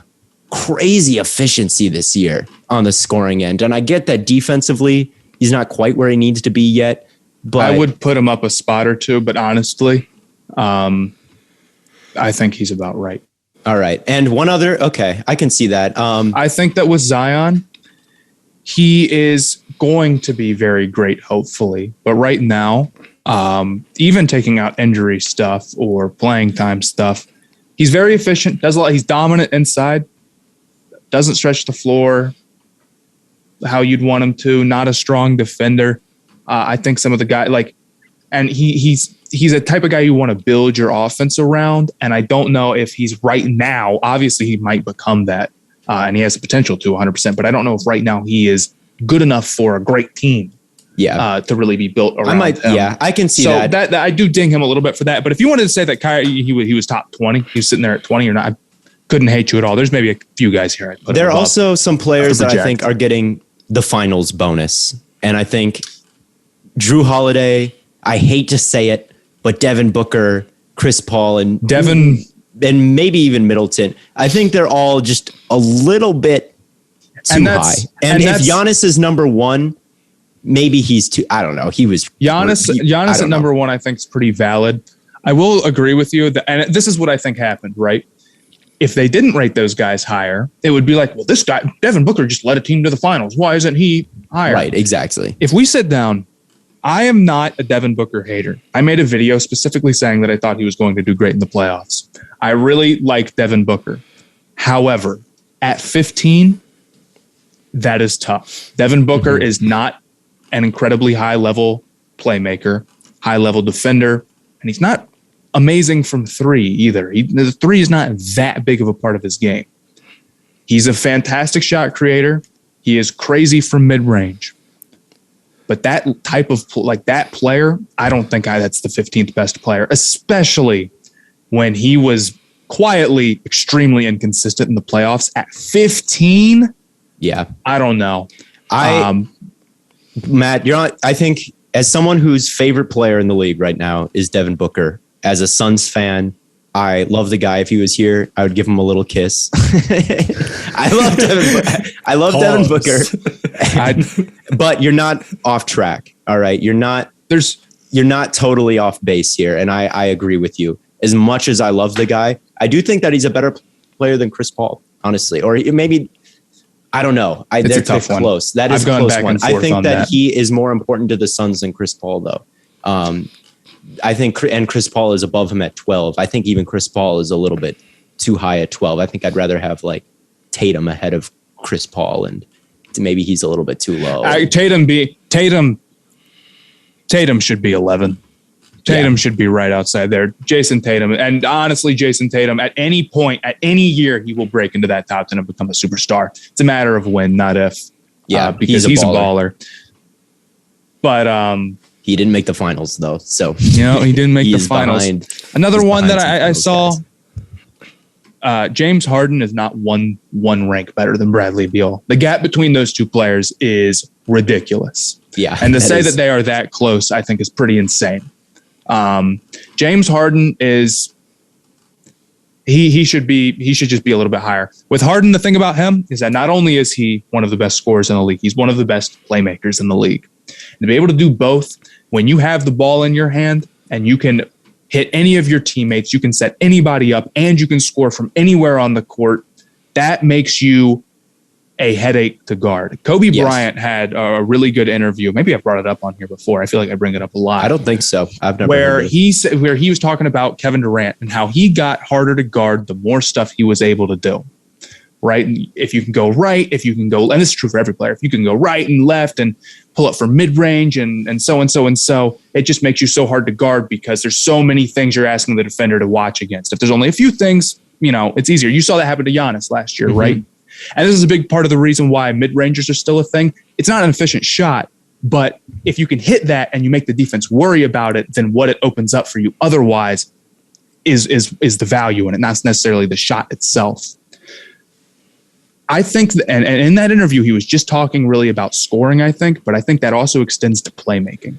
crazy efficiency this year on the scoring end. And I get that defensively, he's not quite where he needs to be yet. But I would put him up a spot or two, but honestly, I think he's about right. All right. And one other, okay, I can see that. I think that with Zion, he is going to be very great, hopefully. But right now, even taking out injury stuff or playing time stuff, he's very efficient, does a lot. He's dominant inside. Doesn't stretch the floor how you'd want him to. Not a strong defender. I think some of the guys and he's a type of guy you want to build your offense around. And I don't know if he's right now. Obviously, he might become that, and he has the potential to 100%. But I don't know if right now he is good enough for a great team. Yeah, to really be built around him. Yeah, I can see that. That I do ding him a little bit for that. But if you wanted to say that Kyrie, he was top 20, he was sitting there at 20 or not. Couldn't hate you at all. There's maybe a few guys here. There are also some players that I think are getting the finals bonus. And I think Drew Holiday, I hate to say it, but Devin Booker, Chris Paul, and maybe even Middleton, I think they're all just a little bit too high. And if Giannis is number one, maybe he's too. I don't know. He was Giannis at number one. I think is pretty valid. I will agree with you that, and this is what I think happened. Right. If they didn't rate those guys higher, it would be like, well, this guy, Devin Booker, just led a team to the finals. Why isn't he higher? Right, exactly. If we sit down, I am not a Devin Booker hater. I made a video specifically saying that I thought he was going to do great in the playoffs. I really like Devin Booker. However, at 15, that is tough. Devin Booker is not an incredibly high-level playmaker, high-level defender, and he's not amazing from three either. The three is not that big of a part of his game. He's a fantastic shot creator. He is crazy from mid-range. But that type of that player, I don't think that's the 15th best player, especially when he was quietly extremely inconsistent in the playoffs at 15. Yeah. I don't know. Matt, I think as someone whose favorite player in the league right now is Devin Booker, as a Suns fan, I love the guy. If he was here, I would give him a little kiss. I love Devin Booker. But you're not off track. All right. You're not totally off base here. And I agree with you. As much as I love the guy, I do think that he's a better player than Chris Paul, honestly. Or maybe, I don't know. They're tough close. That is a close one. I think that he is more important to the Suns than Chris Paul, though. I think, and Chris Paul is above him at 12. I think even Chris Paul is a little bit too high at 12. I think I'd rather have like Tatum ahead of Chris Paul, and maybe he's a little bit too low. Tatum should be 11. Tatum should be right outside there. Jason Tatum, and honestly, Jason Tatum, at any point, at any year, he will break into that top 10 and become a superstar. It's a matter of when, not if. Yeah, because he's a baller. But he didn't make the finals, though. So he didn't make the finals. Another one that I saw, James Harden is not one rank better than Bradley Beal. The gap between those two players is ridiculous. Yeah, and to say that they are that close, I think, is pretty insane. James Harden is he should just be a little bit higher. With Harden, the thing about him is that not only is he one of the best scorers in the league, he's one of the best playmakers in the league. And to be able to do both, when you have the ball in your hand and you can hit any of your teammates, you can set anybody up, and you can score from anywhere on the court, that makes you a headache to guard. Kobe Bryant had a really good interview. Maybe I've brought it up on here before. I feel like I bring it up a lot. I don't think so. I've never where he was talking about Kevin Durant and how he got harder to guard the more stuff he was able to do. Right? If you can go right, if you can go, and this is true for every player, if you can go right and left and pull up from mid-range and so, it just makes you so hard to guard because there's so many things you're asking the defender to watch against. If there's only a few things, it's easier. You saw that happen to Giannis last year, right? And this is a big part of the reason why mid-rangers are still a thing. It's not an efficient shot, but if you can hit that and you make the defense worry about it, then what it opens up for you otherwise is the value in it, not necessarily the shot itself. I think, and in that interview, he was just talking really about scoring, I think, but I think that also extends to playmaking.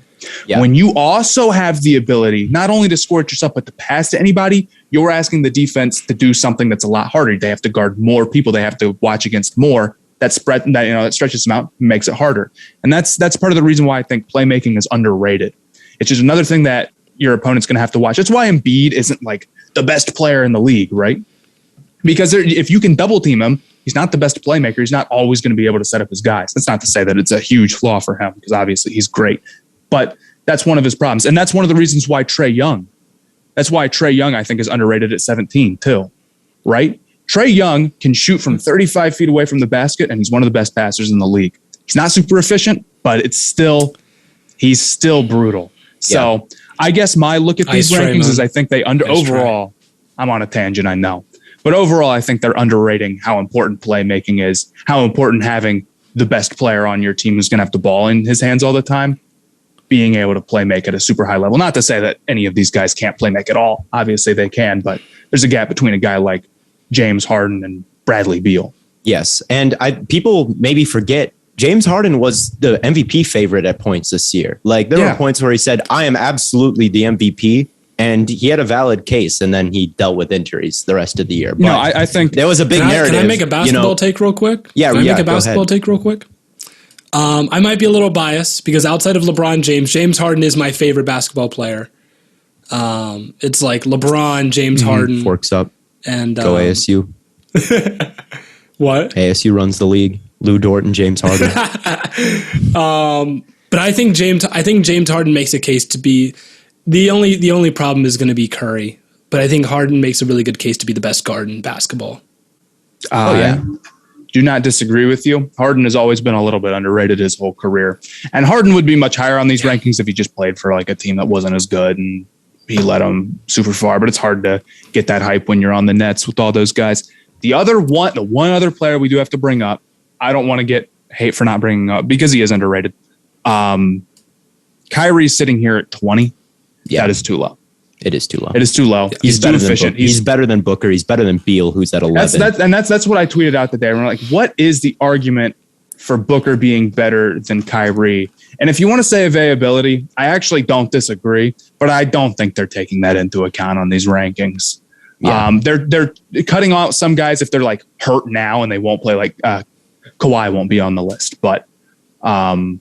Yeah. When you also have the ability not only to score it yourself, but to pass to anybody, you're asking the defense to do something that's a lot harder. They have to guard more people. They have to watch against more. That stretches them out, makes it harder. And that's part of the reason why I think playmaking is underrated. It's just another thing that your opponent's going to have to watch. That's why Embiid isn't like the best player in the league, right? Because if you can double team him, he's not the best playmaker. He's not always going to be able to set up his guys. That's not to say that it's a huge flaw for him, because obviously he's great. But that's one of his problems. And that's one of the reasons why Trae Young, I think, is underrated at 17 too, right? Trae Young can shoot from 35 feet away from the basket, and he's one of the best passers in the league. He's not super efficient, but he's still brutal. So I guess my look at these rankings is I think they overall, I'm on a tangent, I know. But overall, I think they're underrating how important playmaking is, how important having the best player on your team who's going to have the ball in his hands all the time, being able to play make at a super high level. Not to say that any of these guys can't play make at all. Obviously they can, but there's a gap between a guy like James Harden and Bradley Beal. Yes. And people maybe forget James Harden was the MVP favorite at points this year. Like there were points where he said, I am absolutely the MVP. And he had a valid case, and then he dealt with injuries the rest of the year. But I think there was a big narrative. Can I make a basketball take real quick? Yeah, Can I make a basketball take real quick? I might be a little biased because outside of LeBron James Harden is my favorite basketball player. It's like LeBron, James Harden. Forks up. And go ASU. What? ASU runs the league. Lou Dort and James Harden. But I think James Harden makes a case to be the only problem is going to be Curry. But I think Harden makes a really good case to be the best guard in basketball. Do not disagree with you. Harden has always been a little bit underrated his whole career. And Harden would be much higher on these rankings if he just played for like a team that wasn't as good and he led them super far. But it's hard to get that hype when you're on the Nets with all those guys. The one other player we do have to bring up, I don't want to get hate for not bringing up because he is underrated. Kyrie's sitting here at 20. Yeah. That is too low. It is too low. It is too low. He's too efficient. He's better than Booker. He's better than Beal, who's at 11. That's what I tweeted out today. We're like, what is the argument for Booker being better than Kyrie? And if you want to say availability, I actually don't disagree, but I don't think they're taking that into account on these rankings. Yeah. They're cutting out some guys if they're like hurt now and they won't play. Like Kawhi won't be on the list, but I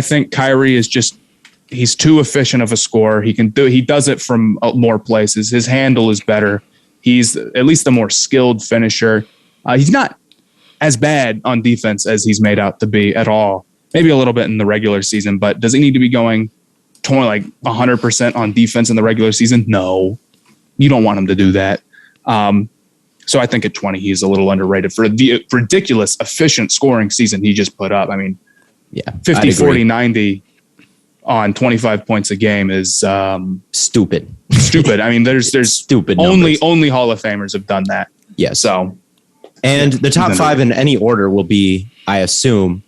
think Kyrie is just. He's too efficient of a scorer. He does it from more places. His handle is better. He's at least a more skilled finisher. He's not as bad on defense as he's made out to be at all. Maybe a little bit in the regular season, but does he need to be going 100% on defense in the regular season? No, you don't want him to do that. So I think at 20, he's a little underrated for the ridiculous efficient scoring season he just put up. I mean, 50, 40, 90. On 25 points a game is stupid. I mean, there's stupid. Only Hall of Famers have done that. Yeah. So, and the top five in any order will be, I assume,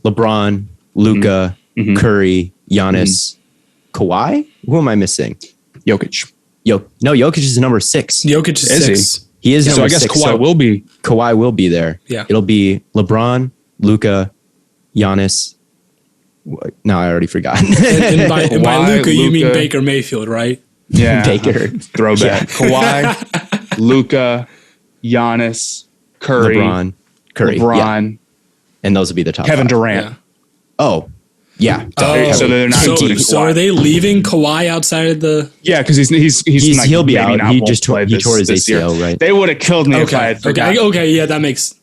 LeBron, Luka, Curry, Giannis, Kawhi. Who am I missing? Jokic. Jokic is number 6. Jokic is 6. He is number 6. So I guess Kawhi will be. Kawhi will be there. Yeah. It'll be LeBron, Luka, Giannis. No, I already forgot. And by Luka, you mean Baker Mayfield, right? Yeah. Baker. Throwback. Yeah. Kawhi, Luka, Giannis, Curry. LeBron. Yeah. And those will be the top Kevin 5. Durant. Yeah. Oh. Yeah. So they're not including Kawhi. So are they leaving Kawhi outside of the... Yeah, because he'll be out. He tore his ACL, year. right? They would have killed me if I had forgotten. Okay, yeah, that makes...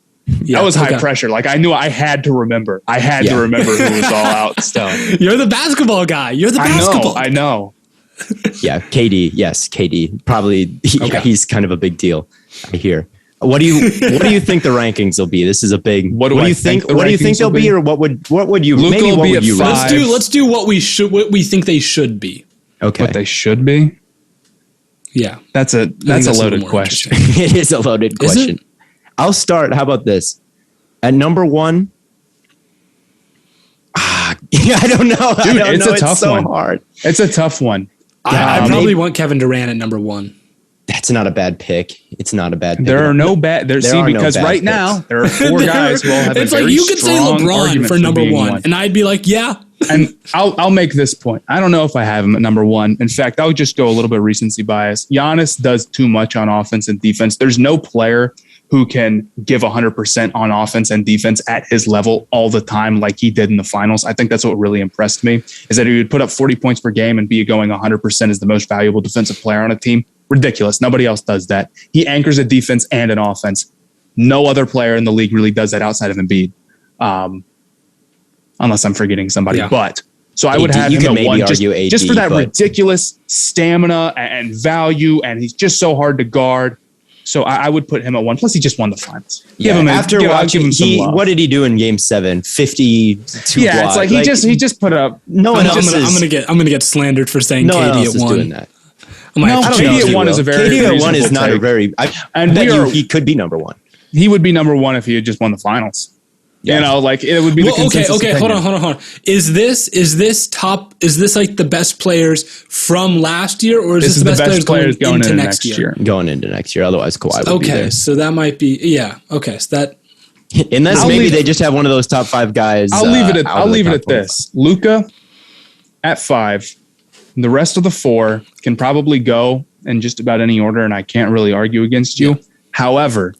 Yeah, that was high pressure. Like I knew I had to remember. I had to remember who was all out still. You're the basketball guy. I know. Yeah, KD. Yes, KD. Probably he's kind of a big deal. I hear. What do you think the rankings will be? This is a big. What do you think? What do you think they'll be, or what would you? Luka maybe what would you? Let's do what we think they should be. Okay. What they should be. Yeah, that's a loaded question. It is a loaded question. I'll start. How about this? At number 1. I don't know. Dude, it's a tough one. Hard. It's a tough one. I probably want Kevin Durant at number 1. That's not a bad pick. It's not a bad pick. There are no bad. Because right now there are 4 guys who all have. It's like you could say LeBron for number 1, and I'd be like, yeah. And I'll make this point. I don't know if I have him at number 1. In fact, I'll just go a little bit recency bias. Giannis does too much on offense and defense. There's no player who can give 100% on offense and defense at his level all the time like he did in the finals. I think that's what really impressed me, is that he would put up 40 points per game and be going 100% as the most valuable defensive player on a team. Ridiculous. Nobody else does that. He anchors a defense and an offense. No other player in the league really does that outside of Embiid. Unless I'm forgetting somebody. Yeah. But so I would have him at 1 just for that ridiculous stamina and value, and he's just so hard to guard. So I would put him at 1. Plus, he just won the finals. Yeah, what did he do in Game 7? 52. Yeah, blocks. It's like he just put up. No one else. I'm gonna get slandered for saying KD at 1. Doing that. KD at 1 is a very. KD at 1 is not a very. I bet he could be number 1. He would be number 1 if he had just won the finals. Yeah. You know, like it would be the consensus opinion. Hold on. Is this like the best players from last year, or is this the best players going into next year? Going into next year. Otherwise, Kawhi would be there. So that might be Okay, so that. Unless they just have one of those top 5 guys. I'll leave it at this. Luka at 5. The rest of the 4 can probably go in just about any order, and I can't really argue against you. Yeah. However,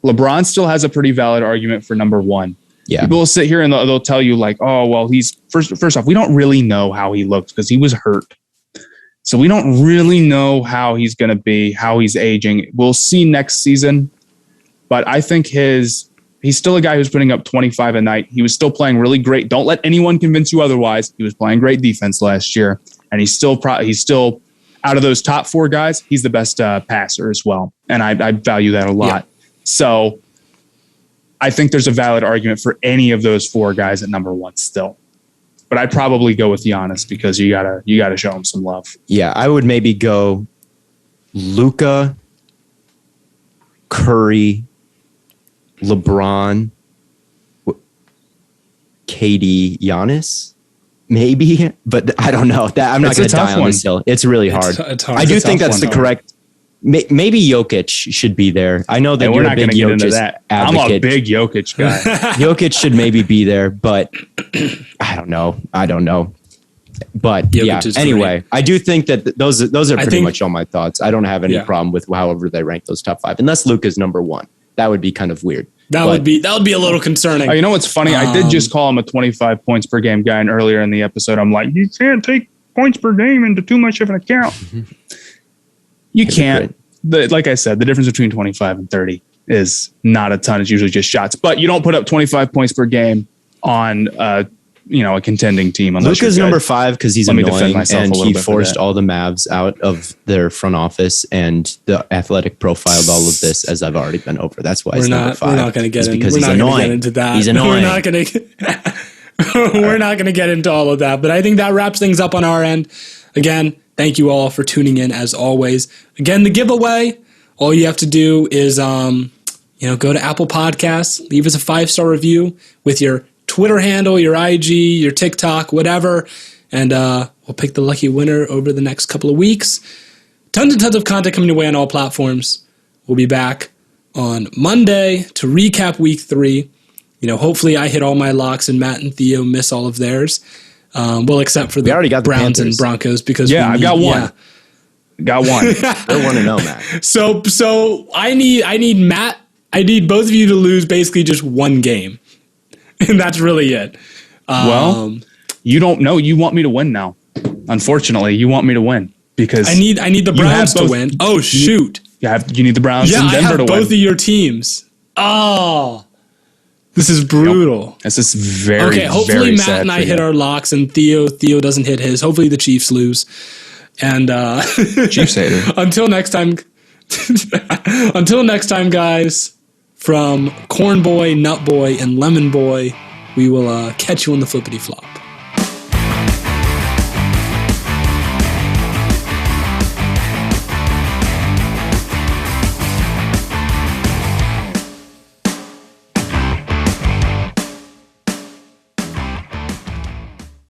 LeBron still has a pretty valid argument for number 1. Yeah. People will sit here and they'll tell you like, oh, well, he's first off, we don't really know how he looks because he was hurt. So we don't really know how he's going to be, how he's aging. We'll see next season. But I think he's still a guy who's putting up 25 a night. He was still playing really great. Don't let anyone convince you otherwise. He was playing great defense last year. And he's still out of those top 4 guys, he's the best passer as well. And I value that a lot. Yeah. So I think there's a valid argument for any of those 4 guys at number 1 still. But I'd probably go with Giannis because you gotta show him some love. Yeah, I would maybe go Luka, Curry, LeBron, KD, Giannis, maybe, but I don't know. That I'm not going to die on this hill. It's really hard. It's hard. I do think that's the correct. Maybe Jokic should be there. I know that we're not going to get into that. Advocate. I'm a big Jokic guy. Jokic should maybe be there, but I don't know. But Jokic, yeah, anyway, great. I do think that those are pretty much all my thoughts. I don't have any problem with however they rank those top 5, unless Luka's number 1. That would be kind of weird. That would be a little concerning. Oh, you know what's funny? I did just call him a 25 points per game guy, and earlier in the episode, I'm like, you can't take points per game into too much of an account. You can't. Like I said, the difference between 25 and 30 is not a ton. It's usually just shots. But you don't put up 25 points per game on a contending team. Luka's number 5 because he's annoying and he forced all the Mavs out of their front office, and the athletic profile of all of this, as I've already been over. That's why he's number 5. We're not going to get because he's annoying. Into that. He's annoying. We're not going to get into all of that. But I think that wraps things up on our end. Again, thank you all for tuning in as always. Again, the giveaway, all you have to do is go to Apple Podcasts, leave us a 5-star review with your Twitter handle, your IG, your TikTok, whatever, and we'll pick the lucky winner over the next couple of weeks. Tons and tons of content coming your way on all platforms. We'll be back on Monday to recap week 3. Hopefully I hit all my locks and Matt and Theo miss all of theirs. Except for the Browns and Broncos because I got one. Yeah. Got one. They're 1-0, Matt. So I need Matt. I need both of you to lose basically just one game. And that's really it. You don't know. You want me to win now. Unfortunately, you want me to win because I need the Browns to win. Oh, shoot. You need the Browns and Denver to win. I have both of your teams. Oh, this is brutal. Yep. This is very, hopefully very Matt and I hit our locks and Theo doesn't hit his. Hopefully the Chiefs lose. And Chiefs hater. Until next time, guys. From Corn Boy, Nut Boy, and Lemon Boy, we will catch you on the flippity flop.